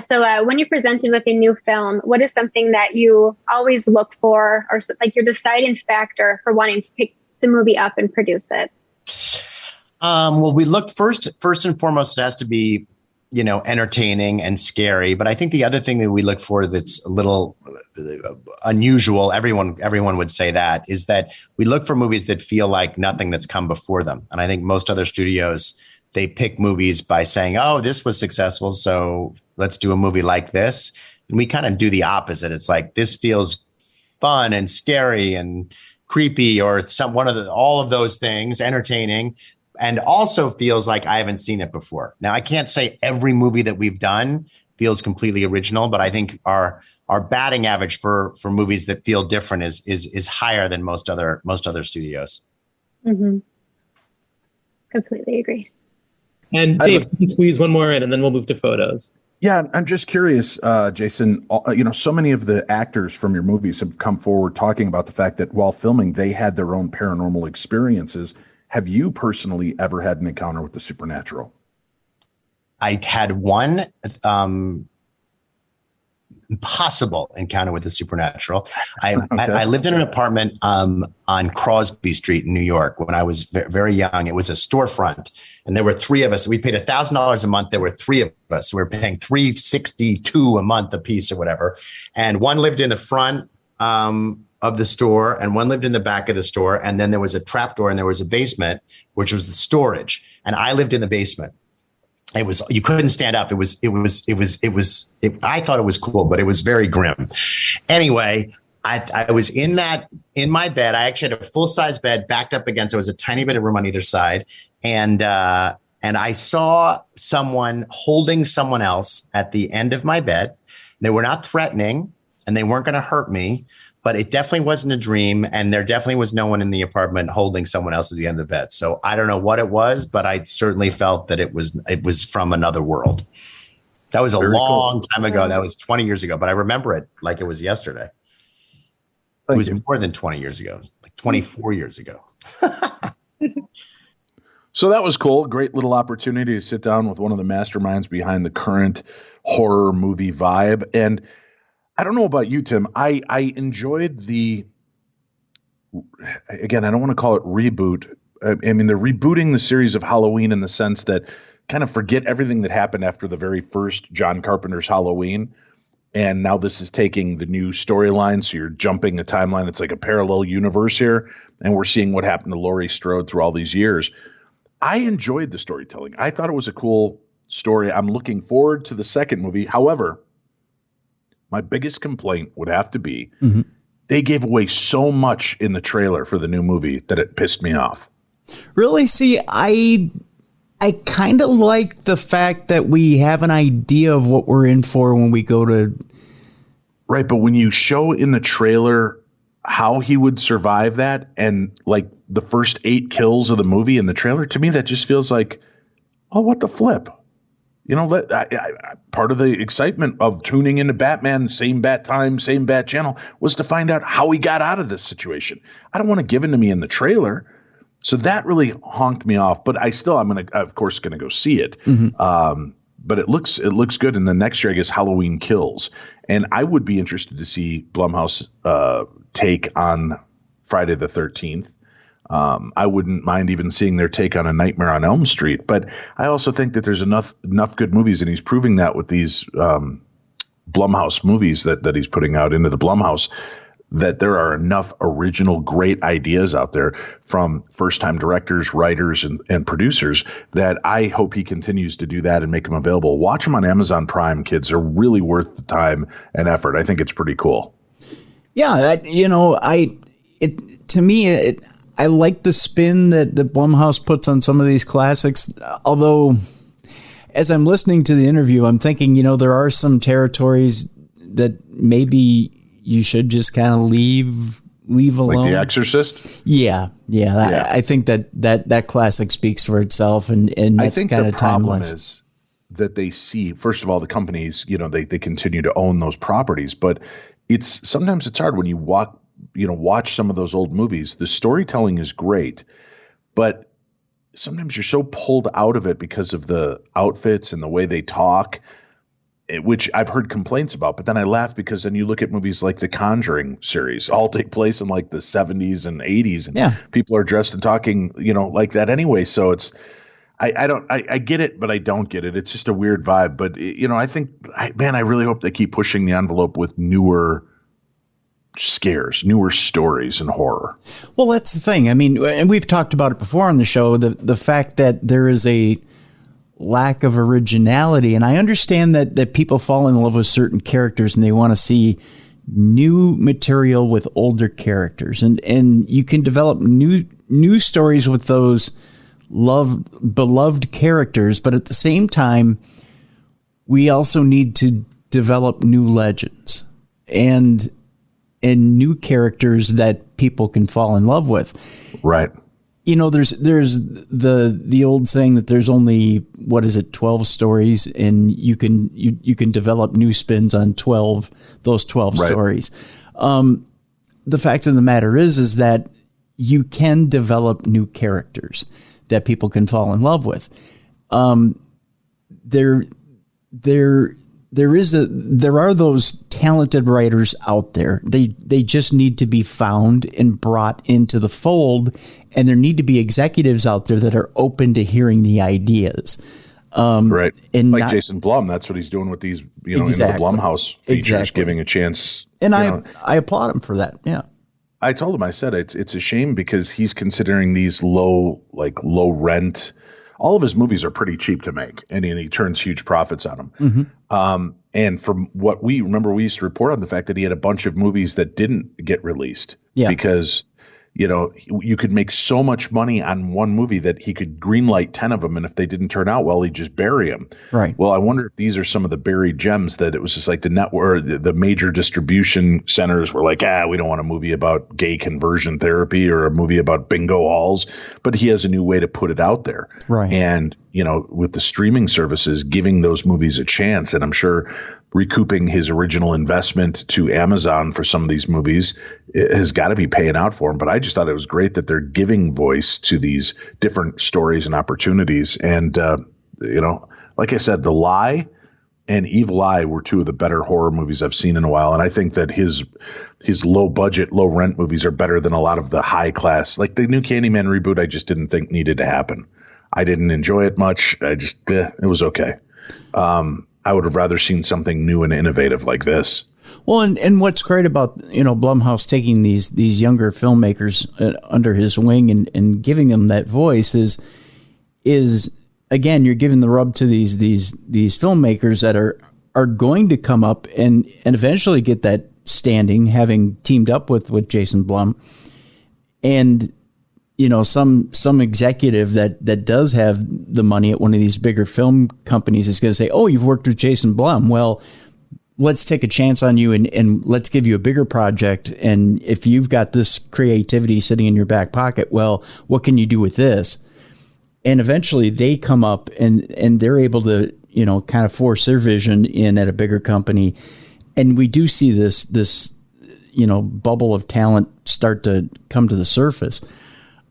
So when you're presented with a new film, what is something that you always look for, or like your deciding factor for wanting to pick the movie up and produce it? Well, we look first and foremost, it has to be, entertaining and scary. But I think the other thing that we look for that's a little unusual, everyone would say that, is that we look for movies that feel like nothing that's come before them. And I think most other studios, they pick movies by saying, oh, this was successful, so let's do a movie like this. And we kind of do the opposite. It's like, this feels fun and scary and creepy, or all of those things, entertaining, and also feels like I haven't seen it before. Now, I can't say every movie that we've done feels completely original, but I think our batting average for movies that feel different is higher than most other studios. Mm-hmm. Completely agree. And Dave, you can squeeze one more in, and then we'll move to photos. Yeah, I'm just curious, Jason. So many of the actors from your movies have come forward talking about the fact that while filming, they had their own paranormal experiences. Have you personally ever had an encounter with the supernatural? I had one impossible encounter with the supernatural. I lived in an apartment on Crosby Street in New York when I was very young. It was a storefront, and there were three of us. We paid $1,000 a month. There were three of us. We were paying $362 a month a piece or whatever. And one lived in the front of the store, and one lived in the back of the store. And then there was a trapdoor, and there was a basement, which was the storage. And I lived in the basement. You couldn't stand up. I thought it was cool, but it was very grim. Anyway, I was in my bed. I actually had a full size bed backed up against. There was a tiny bit of room on either side. And I saw someone holding someone else at the end of my bed. They were not threatening and they weren't going to hurt me, but it definitely wasn't a dream. And there definitely was no one in the apartment holding someone else at the end of the bed. So I don't know what it was, but I certainly felt that it was from another world. That was a long time ago. That was 20 years ago, but I remember it like it was yesterday. It was more than 20 years ago, like 24 years ago. So that was cool. Great little opportunity to sit down with one of the masterminds behind the current horror movie vibe. And I don't know about you, Tim. I enjoyed again, I don't want to call it reboot. I mean, they're rebooting the series of Halloween in the sense that kind of forget everything that happened after the very first John Carpenter's Halloween. And now this is taking the new storyline. So you're jumping a timeline. It's like a parallel universe here. And we're seeing what happened to Laurie Strode through all these years. I enjoyed the storytelling. I thought it was a cool story. I'm looking forward to the second movie. However, my biggest complaint would have to be they gave away so much in the trailer for the new movie that it pissed me off. Really? See, I kind of like the fact that we have an idea of what we're in for when we go to. Right, but when you show in the trailer how he would survive that, and like the first 8 kills of the movie in the trailer, to me that just feels like, oh, what the flip? You know, part of the excitement of tuning into Batman, same bat time, same bat channel, was to find out how he got out of this situation. I don't want it given to me in the trailer. So that really honked me off. But I'm of course going to go see it. Mm-hmm. But it looks good. And the next year, I guess, Halloween Kills. And I would be interested to see Blumhouse take on Friday the 13th. I wouldn't mind even seeing their take on A Nightmare on Elm Street. But I also think that there's enough good movies, and he's proving that with these Blumhouse movies that he's putting out into the Blumhouse, that there are enough original great ideas out there from first-time directors, writers, and producers that I hope he continues to do that and make them available. Watch them on Amazon Prime, kids. They're really worth the time and effort. I think it's pretty cool. Yeah, I like the spin that Blumhouse puts on some of these classics, although as I'm listening to the interview, I'm thinking, there are some territories that maybe you should just kind of leave alone. Like The Exorcist? Yeah. I think that classic speaks for itself, and that's kind of timeless. I think the problem is that they see, first of all, the companies, they continue to own those properties, but sometimes it's hard when you watch some of those old movies. The storytelling is great, but sometimes you're so pulled out of it because of the outfits and the way they talk, which I've heard complaints about. But then I laugh because then you look at movies like the Conjuring series, all take place in like the 70s and 80s, and people are dressed and talking, like that anyway. So it's, I get it, but I don't get it. It's just a weird vibe. But I think, I really hope they keep pushing the envelope with newer scares, newer stories and horror. Well, that's the thing. I mean, and we've talked about it before on the show, the fact that there is a lack of originality. And I understand that people fall in love with certain characters and they want to see new material with older characters. And you can develop new stories with those beloved characters. But at the same time, we also need to develop new legends and new characters that people can fall in love with. Right. There's the old saying that there's only, 12 stories, and you can develop new spins on 12 stories. The fact of the matter is that you can develop new characters that people can fall in love with. There are those talented writers out there. They just need to be found and brought into the fold, and there need to be executives out there that are open to hearing the ideas. Right. And like Jason Blum, that's what he's doing with these, into the Blumhouse features, giving a chance. And I applaud him for that. Yeah. I told him, I said, it's a shame because he's considering these low rent. All of his movies are pretty cheap to make, and he turns huge profits on them. Mm-hmm. And from what we used to report on the fact that he had a bunch of movies that didn't get released because, you could make so much money on one movie that he could greenlight 10 of them. And if they didn't turn out well, he'd just bury them. Right. Well, I wonder if these are some of the buried gems that it was just like the network, the major distribution centers were like, we don't want a movie about gay conversion therapy or a movie about bingo halls, but he has a new way to put it out there. Right. And, with the streaming services, giving those movies a chance. And I'm sure recouping his original investment to Amazon for some of these movies has got to be paying out for him. But I just thought it was great that they're giving voice to these different stories and opportunities. And, like I said, The Lie and Evil Eye were two of the better horror movies I've seen in a while. And I think that his low budget, low rent movies are better than a lot of the high class, like the new Candyman reboot. I just didn't think needed to happen. I didn't enjoy it much. It was okay. I would have rather seen something new and innovative like this. Well, and what's great about, Blumhouse taking these younger filmmakers under his wing and giving them that voice is again, you're giving the rub to these filmmakers that are going to come up and eventually get standing, having teamed up with Jason Blum, and some executive that does have the money at one of these bigger film companies is going to say, "Oh, you've worked with Jason Blum. Well, let's take a chance on you and let's give you a bigger project. And if you've got this creativity sitting in your back pocket, well, what can you do with this?" And eventually they come up and they're able to, kind of force their vision in at a bigger company. And we do see this, bubble of talent start to come to the surface.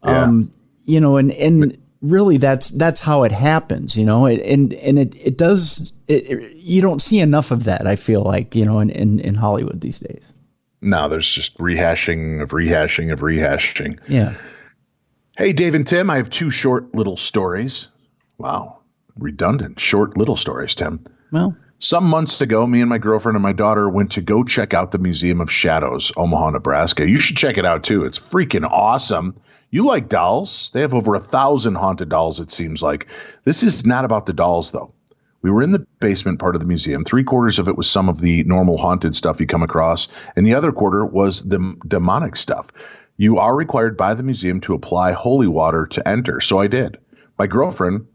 Yeah. And really that's how it happens, it does, you don't see enough of that. I feel like, in Hollywood these days. No, there's just rehashing. Yeah. Hey, Dave and Tim, I have 2 short little stories. Wow. Redundant. Short little stories, Tim. Well, some months ago, me and my girlfriend and my daughter went to go check out the Museum of Shadows, Omaha, Nebraska. You should check it out, too. It's freaking awesome. You like dolls. They have over 1,000 haunted dolls, it seems like. This is not about the dolls, though. We were in the basement part of the museum. 3/4 of it was some of the normal haunted stuff you come across, and the other quarter was the demonic stuff. You are required by the museum to apply holy water to enter, so I did. My girlfriend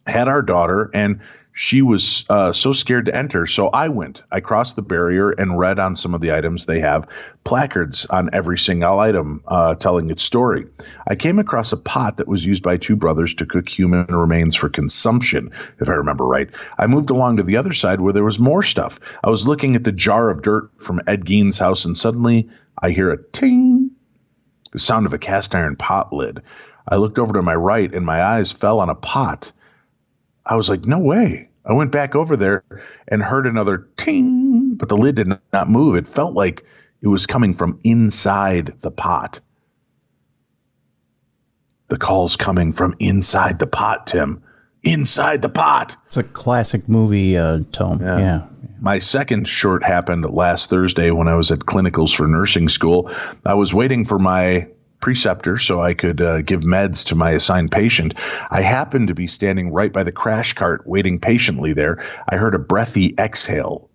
had our daughter, and she was so scared to enter, so I went. I crossed the barrier and read on some of the items. They have placards on every single item telling its story. I came across a pot that was used by 2 brothers to cook human remains for consumption, if I remember right. I moved along to the other side where there was more stuff. I was looking at the jar of dirt from Ed Gein's house, and suddenly I hear a ting, the sound of a cast iron pot lid. I looked over to my right, and my eyes fell on a pot. I was like, no way. I went back over there and heard another ting, but the lid did not move. It felt like it was coming from inside the pot. The call's coming from inside the pot, Tim. Inside the pot. It's a classic movie, Tom. Yeah. My second short happened last Thursday when I was at clinicals for nursing school. I was waiting for my preceptor so I could give meds to my assigned patient. I happened to be standing right by the crash cart waiting patiently there. I heard a breathy exhale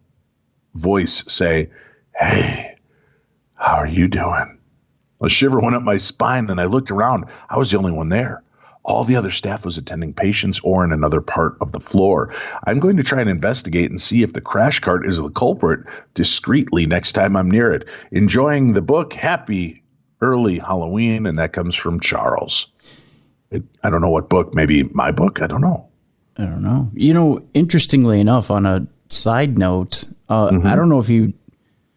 voice say, "Hey, how are you doing?" A shiver went up my spine and I looked around. I was the only one there. All the other staff was attending patients or in another part of the floor. I'm going to try and investigate and see if the crash cart is the culprit discreetly next time I'm near it. Enjoying the book. Happy early Halloween, and that comes from Charles. I don't know what book. Maybe my book. I don't know. Interestingly enough, on a side note, I don't know if you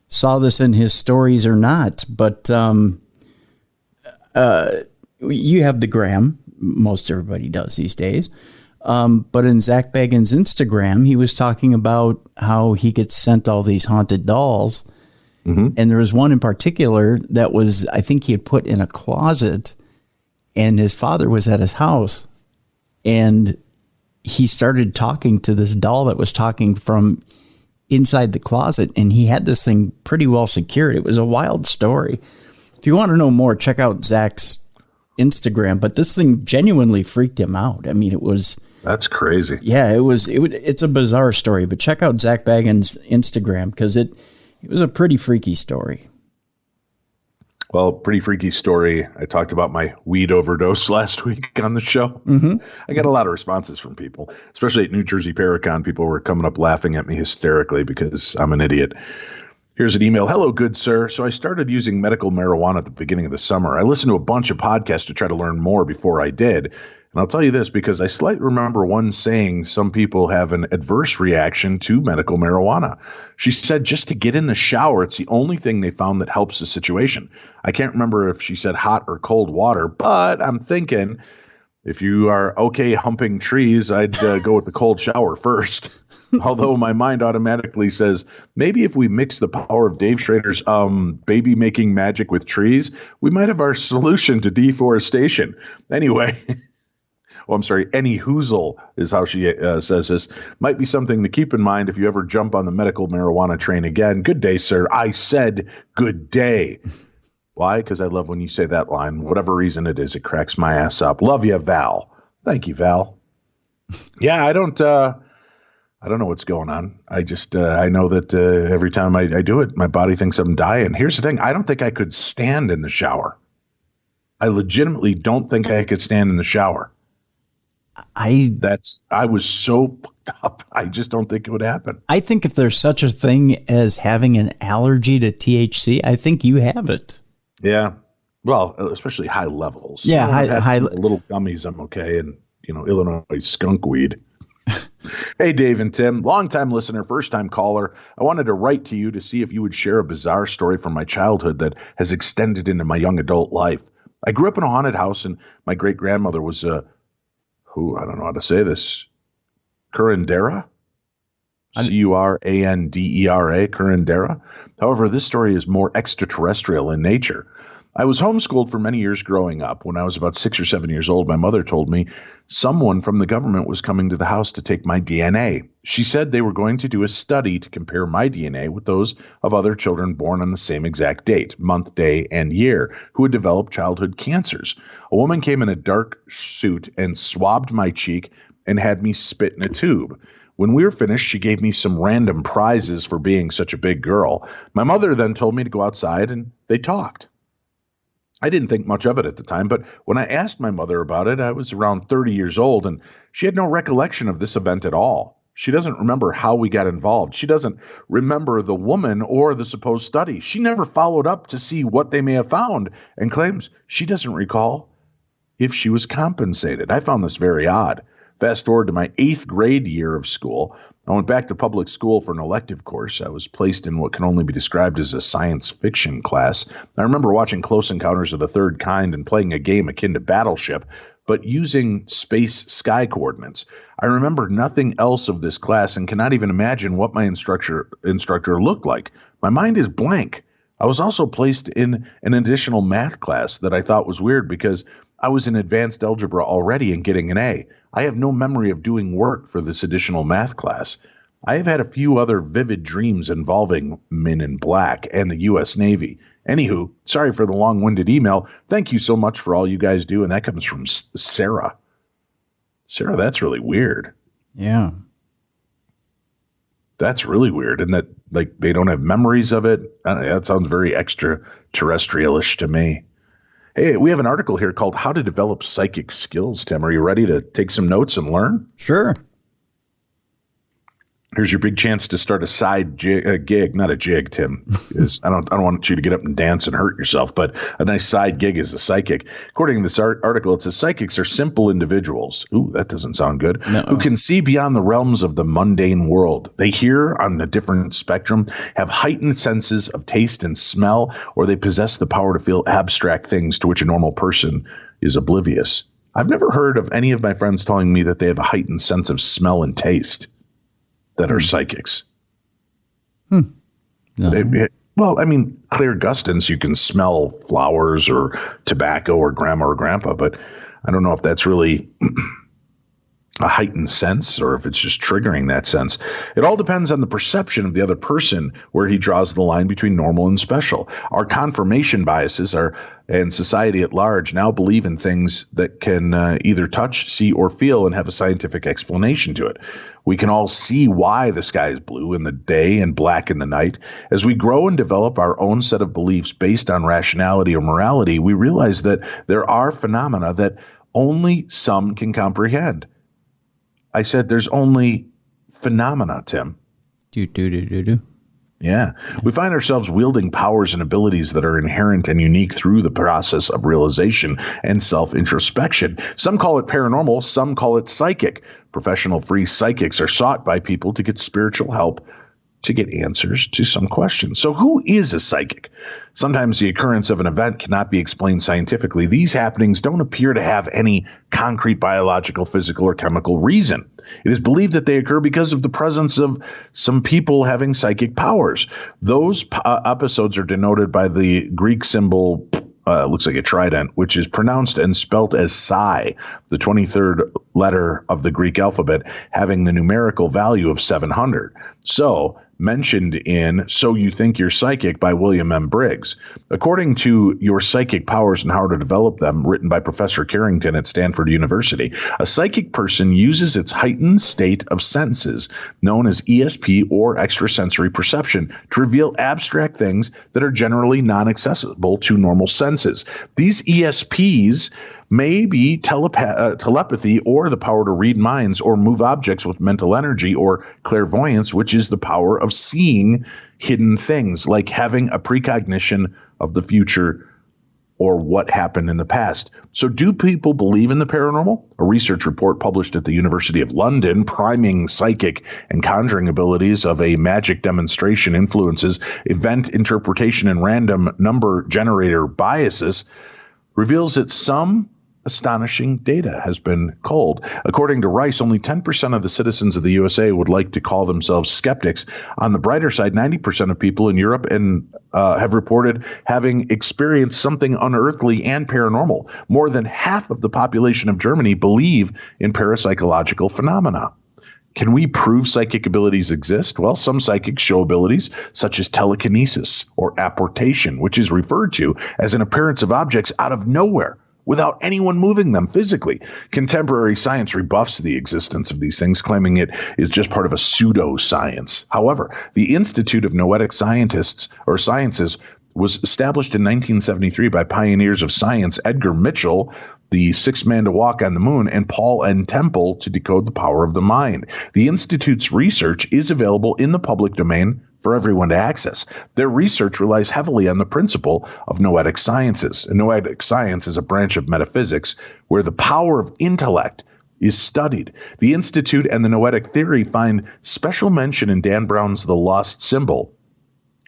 saw this in his stories or not, but you have the gram. Most everybody does these days. But in Zach Bagans' Instagram, he was talking about how he gets sent all these haunted dolls. And there was one in particular that was, I think he had put in a closet, and his father was at his house, and he started talking to this doll that was talking from inside the closet, and he had this thing pretty well secured. It was a wild story. If you want to know more, check out Zach's Instagram, but this thing genuinely freaked him out. I mean, that's crazy. Yeah, it's a bizarre story, but check out Zach Bagans' Instagram because it was a pretty freaky story. Well, pretty freaky story. I talked about my weed overdose last week on the show. I got a lot of responses from people, especially at New Jersey Paracon. People were coming up laughing at me hysterically because I'm an idiot. Here's an email. Hello, good sir. So I started using medical marijuana at the beginning of the summer. I listened to a bunch of podcasts to try to learn more before I did. And I'll tell you this because I slightly remember one saying some people have an adverse reaction to medical marijuana. She said just to get in the shower, it's the only thing they found that helps the situation. I can't remember if she said hot or cold water, but I'm thinking if you are okay humping trees, I'd go with the cold shower first. Although my mind automatically says maybe if we mix the power of Dave Schrader's baby making magic with trees, we might have our solution to deforestation. Anyway. Oh, I'm sorry. Any hoozle is how she says this. Might be something to keep in mind if you ever jump on the medical marijuana train again. Good day, sir. I said good day. Why? Because I love when you say that line. Whatever reason it is, it cracks my ass up. Love you, Val. Thank you, Val. Yeah, I don't I don't know what's going on. I just, I know that every time I do it, my body thinks I'm dying. Here's the thing. I don't think I could stand in the shower. I legitimately don't think I could stand in the shower. I was so fucked up. I just don't think it would happen. I think if there's such a thing as having an allergy to THC, I think you have it. Yeah. Well, especially high levels. Yeah. High little gummies. I'm okay. And, Illinois skunk weed. Hey, Dave and Tim, longtime listener, first-time caller. I wanted to write to you to see if you would share a bizarre story from my childhood that has extended into my young adult life. I grew up in a haunted house, and my great-grandmother was I don't know how to say this, curandera? Curandera, curandera. However, this story is more extraterrestrial in nature. I was homeschooled for many years growing up. When I was about 6 or 7 years old, my mother told me someone from the government was coming to the house to take my DNA. She said they were going to do a study to compare my DNA with those of other children born on the same exact date, month, day, and year, who had developed childhood cancers. A woman came in a dark suit and swabbed my cheek and had me spit in a tube. When we were finished, she gave me some random prizes for being such a big girl. My mother then told me to go outside, and they talked. I didn't think much of it at the time, but when I asked my mother about it, I was around 30 years old, and she had no recollection of this event at all. She doesn't remember how we got involved. She doesn't remember the woman or the supposed study. She never followed up to see what they may have found and claims she doesn't recall if she was compensated. I found this very odd. Fast forward to my 8th grade year of school. I went back to public school for an elective course. I was placed in what can only be described as a science fiction class. I remember watching Close Encounters of the Third Kind and playing a game akin to Battleship, but using space sky coordinates. I remember nothing else of this class and cannot even imagine what my instructor looked like. My mind is blank. I was also placed in an additional math class that I thought was weird because I was in advanced algebra already and getting an A. I have no memory of doing work for this additional math class. I have had a few other vivid dreams involving Men in Black and the U.S. Navy. Anywho, sorry for the long-winded email. Thank you so much for all you guys do. And that comes from Sarah. Sarah, that's really weird. Yeah. That's really weird. And that, like, they don't have memories of it. That sounds very extraterrestrial-ish to me. Hey, we have an article here called How to Develop Psychic Skills, Tim. Are you ready to take some notes and learn? Sure. Here's your big chance to start a side gig, not a jig, Tim. I don't want you to get up and dance and hurt yourself, but a nice side gig as a psychic. According to this article, it says psychics are simple individuals. Ooh, that doesn't sound good. No. Who can see beyond the realms of the mundane world. They hear on a different spectrum, have heightened senses of taste and smell, or they possess the power to feel abstract things to which a normal person is oblivious. I've never heard of any of my friends telling me that they have a heightened sense of smell and taste that are psychics. No. Well, I mean, clairgustance, you can smell flowers or tobacco or grandma or grandpa, but I don't know if that's really a heightened sense or if it's just triggering that sense. It all depends on the perception of the other person where he draws the line between normal and special. Our confirmation biases and society at large now believe in things that can either touch, see, or feel and have a scientific explanation to it. We can all see why the sky is blue in the day and black in the night. As we grow and develop our own set of beliefs based on rationality or morality, we realize that there are phenomena that only some can comprehend. I said there's only phenomena, Tim. Yeah. We find ourselves wielding powers and abilities that are inherent and unique through the process of realization and self-introspection. Some call it paranormal, some call it psychic. Professional free psychics are sought by people to get spiritual help to get answers to some questions. So who is a psychic? Sometimes the occurrence of an event cannot be explained scientifically. These happenings don't appear to have any concrete biological, physical, or chemical reason. It is believed that they occur because of the presence of some people having psychic powers. Those episodes are denoted by the Greek symbol, looks like a trident, which is pronounced and spelt as psi, the 23rd letter of the Greek alphabet, having the numerical value of 700. So mentioned in So You Think You're Psychic by William M. Briggs. According to Your Psychic Powers and How to Develop Them, written by Professor Carrington at Stanford University, a psychic person uses its heightened state of senses, known as ESP or extrasensory perception, to reveal abstract things that are generally non-accessible to normal senses. These ESPs may be telepathy or the power to read minds or move objects with mental energy, or clairvoyance, which is the power of seeing hidden things, like having a precognition of the future or what happened in the past. So do people believe in the paranormal? A research report published at the University of London, priming psychic and conjuring abilities of a magic demonstration influences event interpretation and random number generator biases, reveals that some astonishing data has been culled. According to Rice, only 10% of the citizens of the USA would like to call themselves skeptics. On the brighter side, 90% of people in Europe have reported having experienced something unearthly and paranormal. More than half of the population of Germany believe in parapsychological phenomena. Can we prove psychic abilities exist? Well, some psychics show abilities such as telekinesis or apportation, which is referred to as an appearance of objects out of nowhere without anyone moving them physically. Contemporary science rebuffs the existence of these things, claiming it is just part of a pseudoscience. However, the Institute of Noetic Sciences was established in 1973 by pioneers of science Edgar Mitchell, the sixth man to walk on the moon, and Paul N. Temple to decode the power of the mind. The Institute's research is available in the public domain for everyone to access. Their research relies heavily on the principle of noetic sciences. And noetic science is a branch of metaphysics where the power of intellect is studied. The Institute and the noetic theory find special mention in Dan Brown's The Lost Symbol,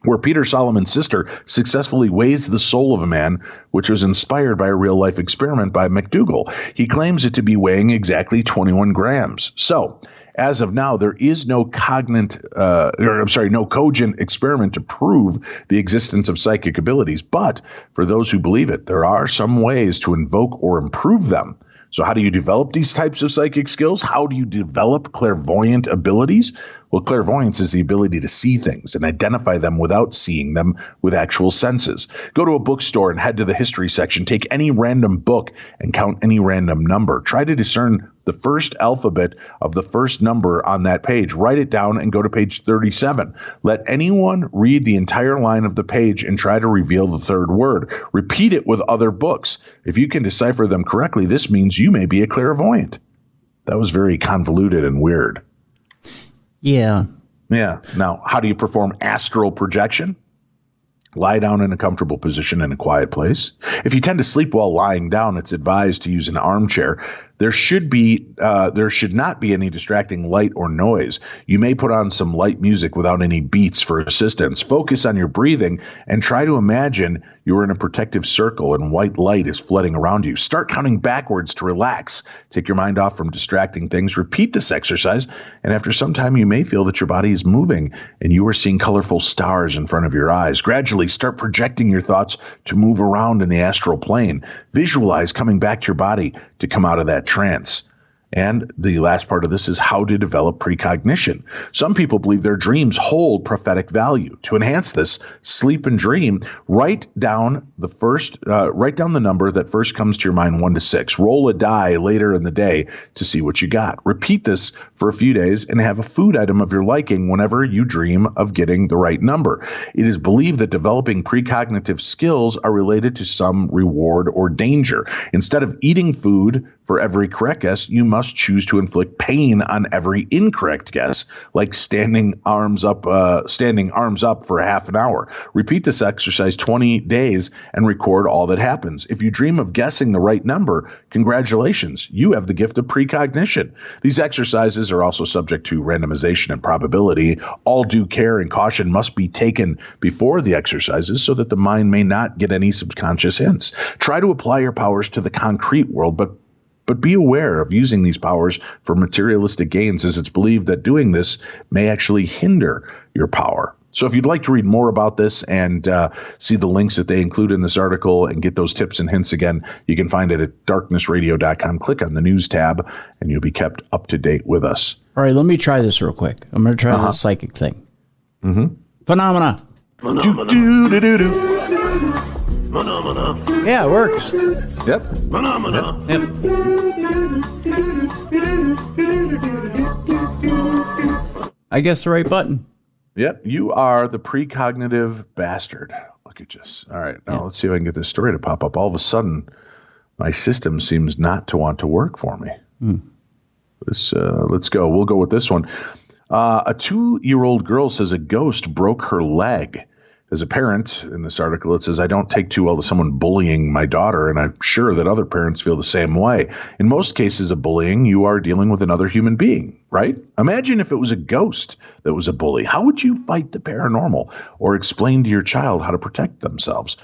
where Peter Solomon's sister successfully weighs the soul of a man, which was inspired by a real-life experiment by McDougall. He claims it to be weighing exactly 21 grams. So, as of now, there is no cogent experiment to prove the existence of psychic abilities. But for those who believe it, there are some ways to invoke or improve them. So how do you develop these types of psychic skills? How do you develop clairvoyant abilities? Well, clairvoyance is the ability to see things and identify them without seeing them with actual senses. Go to a bookstore and head to the history section. Take any random book and count any random number. Try to discern the first alphabet of the first number on that page. Write it down and go to page 37. Let anyone read the entire line of the page and try to reveal the third word. Repeat it with other books. If you can decipher them correctly, this means you may be a clairvoyant. That was very convoluted and weird. Yeah. Now, how do you perform astral projection? Lie down in a comfortable position in a quiet place. If you tend to sleep while lying down, it's advised to use an armchair. There should not be any distracting light or noise. You may put on some light music without any beats for assistance. Focus on your breathing and try to imagine you're in a protective circle and white light is flooding around you. Start counting backwards to relax. Take your mind off from distracting things. Repeat this exercise, and after some time you may feel that your body is moving and you are seeing colorful stars in front of your eyes. Gradually start projecting your thoughts to move around in the astral plane. Visualize coming back to your body to come out of that trance. And the last part of this is how to develop precognition. Some people believe their dreams hold prophetic value. To enhance this, sleep and dream, write down the number that first comes to your mind, 1 to 6. Roll a die later in the day to see what you got. Repeat this for a few days and have a food item of your liking whenever you dream of getting the right number. It is believed that developing precognitive skills are related to some reward or danger. Instead of eating food for every correct guess, you must choose to inflict pain on every incorrect guess, like standing arms up for half an hour. Repeat this exercise 20 days and record all that happens. If you dream of guessing the right number, congratulations, you have the gift of precognition. These exercises are also subject to randomization and probability. All due care and caution must be taken before the exercises so that the mind may not get any subconscious hints. Try to apply your powers to the concrete world, but be aware of using these powers for materialistic gains, as it's believed that doing this may actually hinder your power. So if you'd like to read more about this and see the links that they include in this article and get those tips and hints again, you can find it at darknessradio.com. Click on the news tab and you'll be kept up to date with us. All right, let me try this real quick. I'm going to try this psychic thing. Phenomena. Yeah, it works. Yep. Phenomena. Yep. I guess the right button. Yep. You are the precognitive bastard. Look at this. All right. Now let's see if I can get this story to pop up. All of a sudden, my system seems not to want to work for me. Let's go. We'll go with this one. A 2-year-old girl says a ghost broke her leg. As a parent, in this article, it says, I don't take too well to someone bullying my daughter, and I'm sure that other parents feel the same way. In most cases of bullying, you are dealing with another human being, right? Imagine if it was a ghost that was a bully. How would you fight the paranormal or explain to your child how to protect themselves?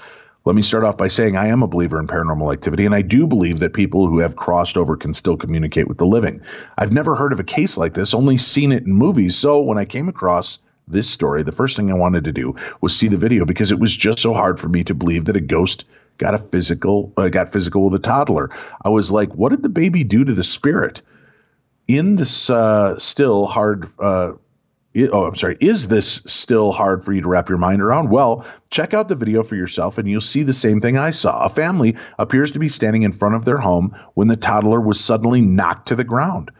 Let me start off by saying I am a believer in paranormal activity, and I do believe that people who have crossed over can still communicate with the living. I've never heard of a case like this, only seen it in movies. So when I came across this story, the first thing I wanted to do was see the video because it was just so hard for me to believe that a ghost got physical with a toddler. I was like, what did the baby do to the spirit? In this is this still hard for you to wrap your mind around? Well, check out the video for yourself and you'll see the same thing I saw. A family appears to be standing in front of their home when the toddler was suddenly knocked to the ground.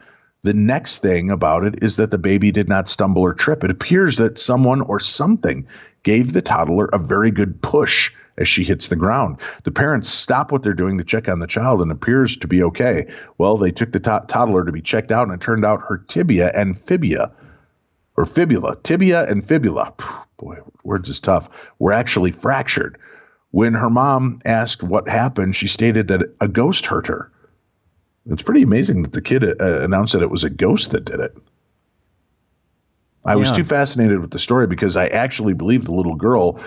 The next thing about it is that the baby did not stumble or trip. It appears that someone or something gave the toddler a very good push as she hits the ground. The parents stop what they're doing to check on the child and appears to be okay. Well, they took the toddler to be checked out and it turned out her tibia and fibula. Boy, words is tough. Were actually fractured. When her mom asked what happened, she stated that a ghost hurt her. It's pretty amazing that the kid announced that it was a ghost that did it. I was too fascinated with the story because I actually believe the little girl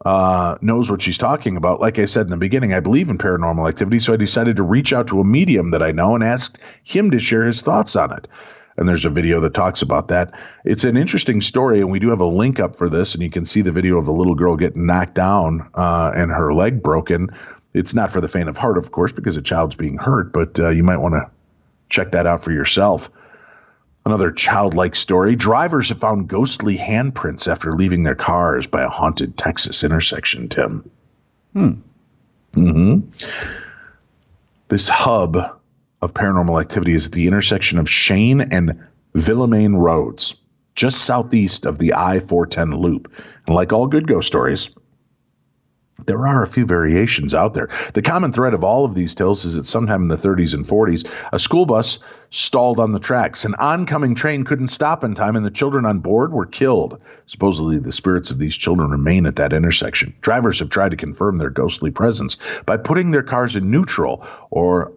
knows what she's talking about. Like I said in the beginning, I believe in paranormal activity, so I decided to reach out to a medium that I know and asked him to share his thoughts on it. And there's a video that talks about that. It's an interesting story, and we do have a link up for this, and you can see the video of the little girl getting knocked down and her leg broken. It's not for the faint of heart, of course, because a child's being hurt, but you might want to check that out for yourself. Another childlike story. Drivers have found ghostly handprints after leaving their cars by a haunted Texas intersection, Tim. This hub of paranormal activity is at the intersection of Shane and Villamain Roads, just southeast of the I-410 loop. And like all good ghost stories, there are a few variations out there. The common thread of all of these tales is that sometime in the 30s and 40s, a school bus stalled on the tracks. An oncoming train couldn't stop in time, and the children on board were killed. Supposedly, the spirits of these children remain at that intersection. Drivers have tried to confirm their ghostly presence by putting their cars in neutral or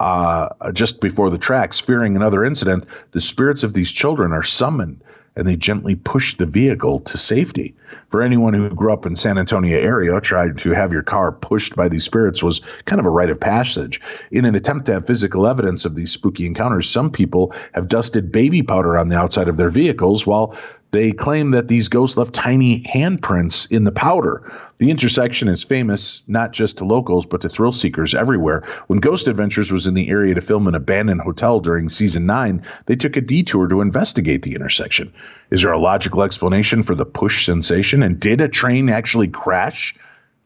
just before the tracks. Fearing another incident, the spirits of these children are summoned, and they gently push the vehicle to safety. For anyone who grew up in San Antonio area, tried to have your car pushed by these spirits was kind of a rite of passage. In an attempt to have physical evidence of these spooky encounters, some people have dusted baby powder on the outside of their vehicles while they claim that these ghosts left tiny handprints in the powder. The intersection is famous not just to locals, but to thrill seekers everywhere. When Ghost Adventures was in the area to film an abandoned hotel during season 9, they took a detour to investigate the intersection. Is there a logical explanation for the push sensation? And did a train actually crash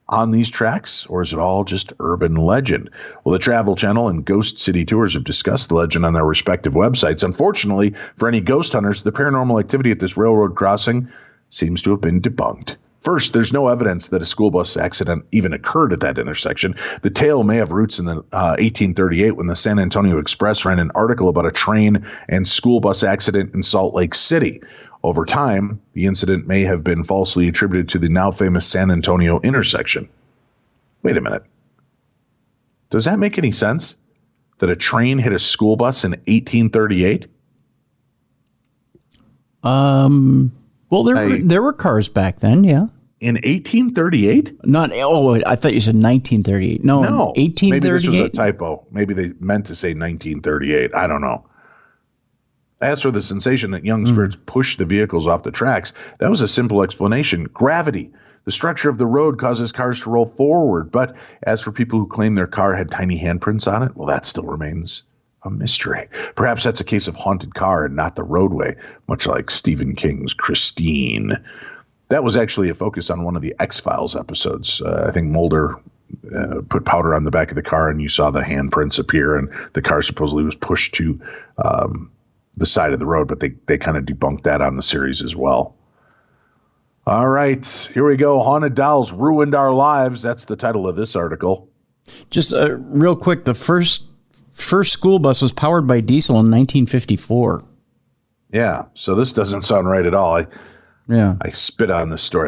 on these tracks, or is it all just urban legend? Well, the Travel Channel and Ghost City Tours have discussed the legend on their respective websites. Unfortunately, for any ghost hunters, the paranormal activity at this railroad crossing seems to have been debunked. First, there's no evidence that a school bus accident even occurred at that intersection. The tale may have roots in the 1838 when the San Antonio Express ran an article about a train and school bus accident in Salt Lake City. Over time, the incident may have been falsely attributed to the now famous San Antonio intersection. Wait a minute. Does that make any sense? That a train hit a school bus in 1838? Well, there were cars back then, yeah. In 1838? I thought you said 1938. No, 1838. Maybe this was a typo. Maybe they meant to say 1938. I don't know. As for the sensation that young spirits push the vehicles off the tracks, that was a simple explanation. Gravity. The structure of the road causes cars to roll forward. But as for people who claim their car had tiny handprints on it, well, that still remains a mystery. Perhaps that's a case of haunted car and not the roadway, much like Stephen King's Christine. That was actually a focus on one of the X-Files episodes. I think Mulder put powder on the back of the car, and you saw the handprints appear, and the car supposedly was pushed to the side of the road, but they kind of debunked that on the series as well. All right, here we go. Haunted Dolls Ruined Our Lives. That's the title of this article. Just real quick, the first school bus was powered by diesel in 1954. Yeah, so this doesn't sound right at all. I spit on this story.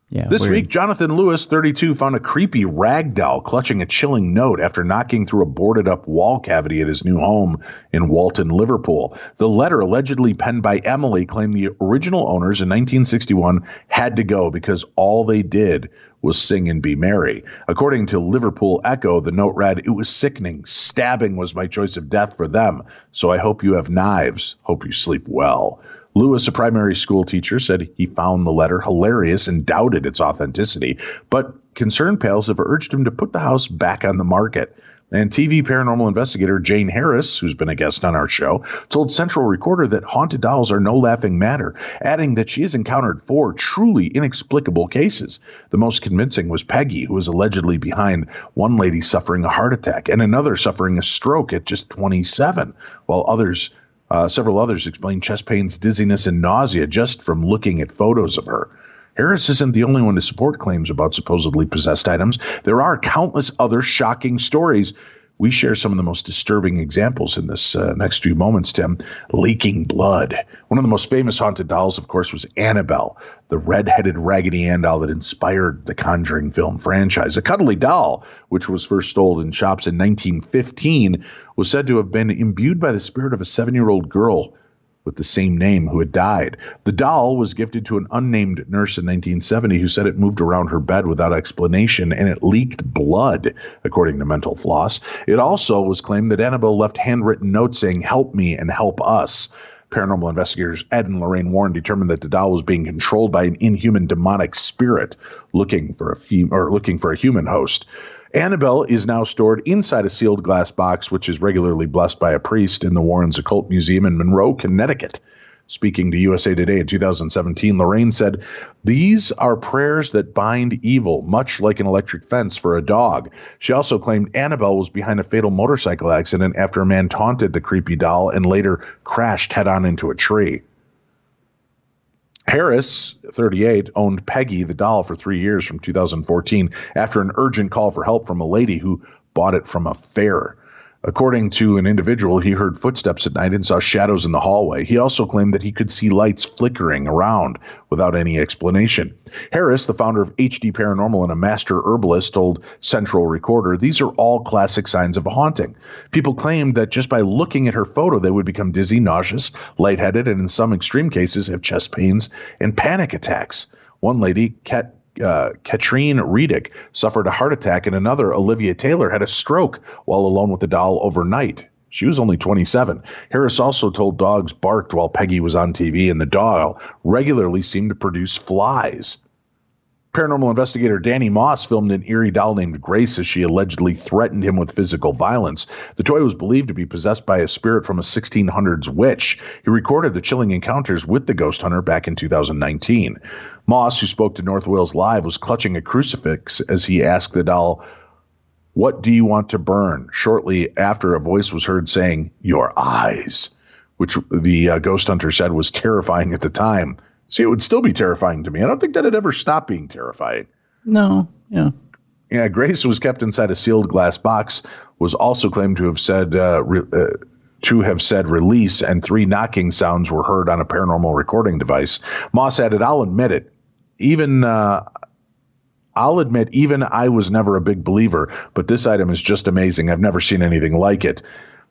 Yeah. This week, Jonathan Lewis, 32, found a creepy rag doll clutching a chilling note after knocking through a boarded-up wall cavity at his new home in Walton, Liverpool. The letter, allegedly penned by Emily, claimed the original owners in 1961 had to go because all they did was sing and be merry. According to Liverpool Echo, the note read, "It was sickening. Stabbing was my choice of death for them. So I hope you have knives. Hope you sleep well." Lewis, a primary school teacher, said he found the letter hilarious and doubted its authenticity, but concerned pals have urged him to put the house back on the market. And TV paranormal investigator Jane Harris, who's been a guest on our show, told Central Recorder that haunted dolls are no laughing matter, adding that she has encountered 4 truly inexplicable cases. The most convincing was Peggy, who was allegedly behind one lady suffering a heart attack and another suffering a stroke at just 27, while several others explained chest pains, dizziness, and nausea just from looking at photos of her. Harris isn't the only one to support claims about supposedly possessed items. There are countless other shocking stories. We share some of the most disturbing examples in this next few moments, Tim. Leaking blood. One of the most famous haunted dolls, of course, was Annabelle, the red-headed Raggedy Ann doll that inspired the Conjuring film franchise. A cuddly doll, which was first sold in shops in 1915, was said to have been imbued by the spirit of a 7-year-old girl with the same name who had died. The doll was gifted to an unnamed nurse in 1970 who said it moved around her bed without explanation and it leaked blood, according to Mental Floss. It also was claimed that Annabelle left handwritten notes saying, "Help me and help us." Paranormal investigators Ed and Lorraine Warren determined that the doll was being controlled by an inhuman demonic spirit looking for a human host. Annabelle is now stored inside a sealed glass box, which is regularly blessed by a priest in the Warrens Occult Museum in Monroe, Connecticut. Speaking to USA Today in 2017, Lorraine said, "These are prayers that bind evil, much like an electric fence for a dog." She also claimed Annabelle was behind a fatal motorcycle accident after a man taunted the creepy doll and later crashed head-on into a tree. Harris, 38, owned Peggy the doll for 3 years from 2014 after an urgent call for help from a lady who bought it from a fair. According to an individual, he heard footsteps at night and saw shadows in the hallway. He also claimed that he could see lights flickering around without any explanation. Harris, the founder of HD Paranormal and a master herbalist, told Central Recorder, "These are all classic signs of a haunting. People claimed that just by looking at her photo, they would become dizzy, nauseous, lightheaded, and in some extreme cases have chest pains and panic attacks." One lady, Katrine Redick, suffered a heart attack, and another, Olivia Taylor, had a stroke while alone with the doll overnight. She was only 27. Harris also told dogs barked while Peggy was on TV, and the doll regularly seemed to produce flies. Paranormal investigator Danny Moss filmed an eerie doll named Grace as she allegedly threatened him with physical violence. The toy was believed to be possessed by a spirit from a 1600s witch. He recorded the chilling encounters with the ghost hunter back in 2019. Moss, who spoke to North Wales Live, was clutching a crucifix as he asked the doll, "What do you want to burn?" Shortly after, a voice was heard saying, "Your eyes," which the ghost hunter said was terrifying at the time. See, it would still be terrifying to me. I don't think that it ever stopped being terrifying. No, yeah. Yeah, Grace was kept inside a sealed glass box, was also claimed to have said release, and 3 knocking sounds were heard on a paranormal recording device. Moss added, I'll admit, even I was never a big believer, but this item is just amazing. I've never seen anything like it."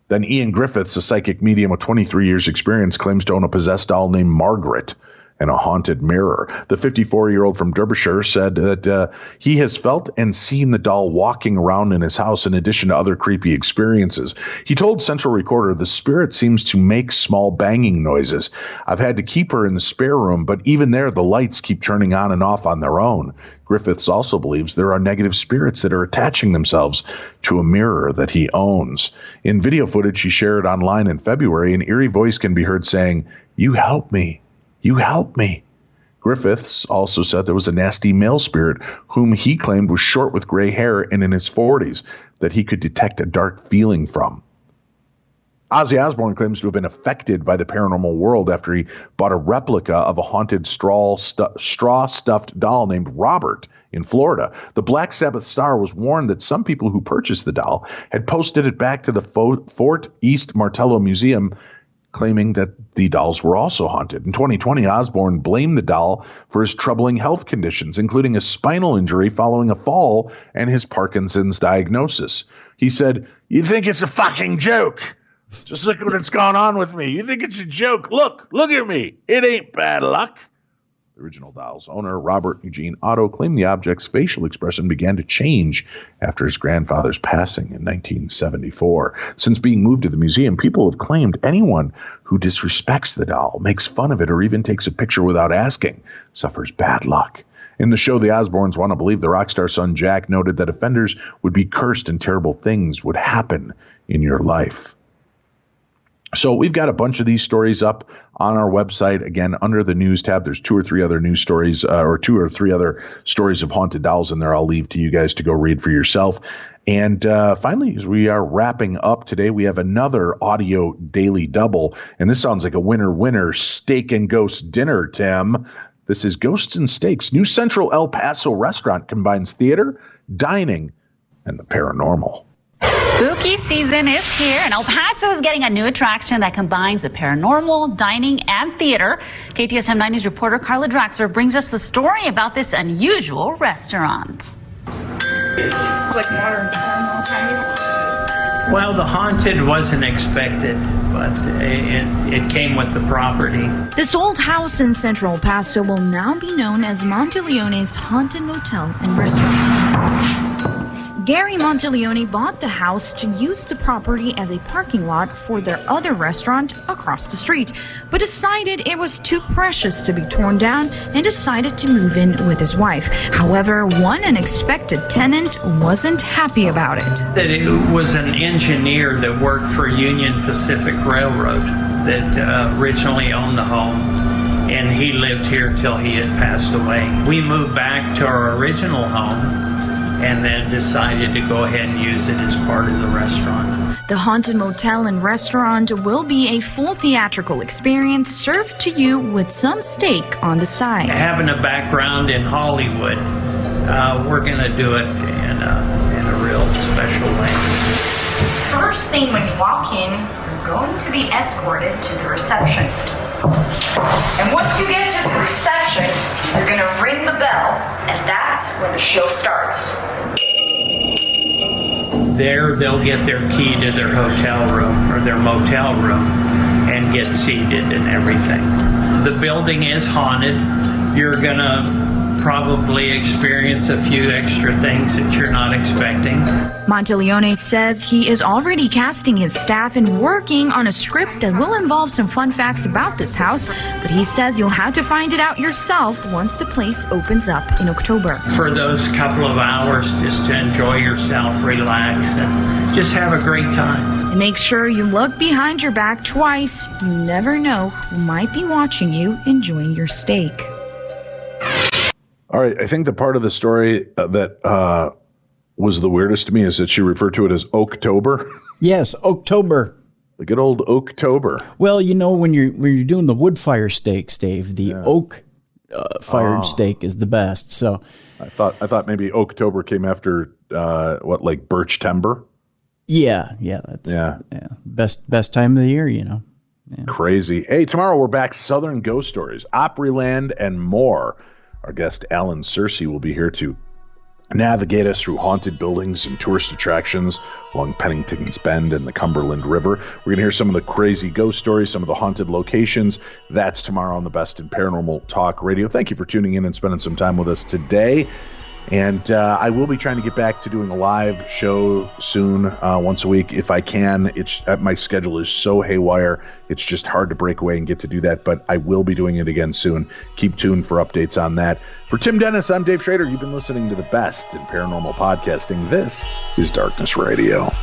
Then Ian Griffiths, a psychic medium with 23 years experience, claims to own a possessed doll named Margaret and a haunted mirror. The 54-year-old from Derbyshire said that he has felt and seen the doll walking around in his house in addition to other creepy experiences. He told Central Recorder, "The spirit seems to make small banging noises. I've had to keep her in the spare room, but even there the lights keep turning on and off on their own." Griffiths also believes there are negative spirits that are attaching themselves to a mirror that he owns. In video footage he shared online in February, an eerie voice can be heard saying, "You help me. You help me." Griffiths also said there was a nasty male spirit whom he claimed was short with gray hair and in his 40s that he could detect a dark feeling from. Ozzy Osbourne claims to have been affected by the paranormal world after he bought a replica of a haunted straw-stuffed doll named Robert in Florida. The Black Sabbath star was warned that some people who purchased the doll had posted it back to the Fort East Martello Museum, claiming that the dolls were also haunted. In 2020, Osbourne blamed the doll for his troubling health conditions, including a spinal injury following a fall and his Parkinson's diagnosis. He said, "You think it's a fucking joke? Just look at what's going on with me. You think it's a joke? Look at me. It ain't bad luck." The original doll's owner, Robert Eugene Otto, claimed the object's facial expression began to change after his grandfather's passing in 1974. Since being moved to the museum, people have claimed anyone who disrespects the doll, makes fun of it, or even takes a picture without asking suffers bad luck. In the show, the Osbournes want to believe the rock star son Jack noted that offenders would be cursed and terrible things would happen in your life. So we've got a bunch of these stories up on our website. Again, under the news tab, there's 2 or 3 other news stories or 2 or 3 other stories of haunted dolls in there. I'll leave to you guys to go read for yourself. And finally, as we are wrapping up today, we have another audio daily double. And this sounds like a winner steak and ghost dinner, Tim. This is Ghosts and Steaks. New Central El Paso restaurant combines theater, dining, and the paranormal. Spooky season is here, and El Paso is getting a new attraction that combines the paranormal, dining, and theater. KTSM 9 News reporter Carla Draxler brings us the story about this unusual restaurant. Like modern paranormal kind of. Well, the haunted wasn't expected, but it came with the property. This old house in Central El Paso will now be known as Monteleone's Haunted Motel and Restaurant. Gary Monteleone bought the house to use the property as a parking lot for their other restaurant across the street, but decided it was too precious to be torn down and decided to move in with his wife. However, one unexpected tenant wasn't happy about it. That it was an engineer that worked for Union Pacific Railroad that originally owned the home, and he lived here till he had passed away. We moved back to our original home and then decided to go ahead and use it as part of the restaurant. The Haunted Motel and Restaurant will be a full theatrical experience served to you with some steak on the side. Having a background in Hollywood, we're going to do it in a real special way. First thing when you walk in, you're going to be escorted to the reception. And once you get to the reception, you're going to ring the bell, and that's when the show starts. There, they'll get their key to their hotel room or their motel room and get seated and everything. The building is haunted. You're going to probably experience a few extra things that you're not expecting. Monteleone says he is already casting his staff and working on a script that will involve some fun facts about this house, but he says you'll have to find it out yourself once the place opens up in October. For those couple of hours, just to enjoy yourself, relax, and just have a great time. And make sure you look behind your back twice. You never know who might be watching you enjoying your steak. All right, I think the part of the story that was the weirdest to me is that she referred to it as Oaktober. Yes, Oaktober. The good old Oaktober. Well, you know, when you're doing the wood fire steaks, Dave, the oak fired steak is the best. So I thought maybe Oaktober came after like birch timber. Yeah, that's best time of the year, you know. Yeah. Crazy. Hey, tomorrow we're back. Southern Ghost Stories, Opryland, and more. Our guest Alan Searcy will be here to navigate us through haunted buildings and tourist attractions along Pennington's Bend and the Cumberland River. We're going to hear some of the crazy ghost stories, some of the haunted locations. That's tomorrow on the Best in Paranormal Talk Radio. Thank you for tuning in and spending some time with us today. And I will be trying to get back to doing a live show soon, once a week if I can. My schedule is so haywire, it's just hard to break away and get to do that. But I will be doing it again soon. Keep tuned for updates on that. For Tim Dennis, I'm Dave Schrader. You've been listening to the Best in Paranormal Podcasting. This is Darkness Radio.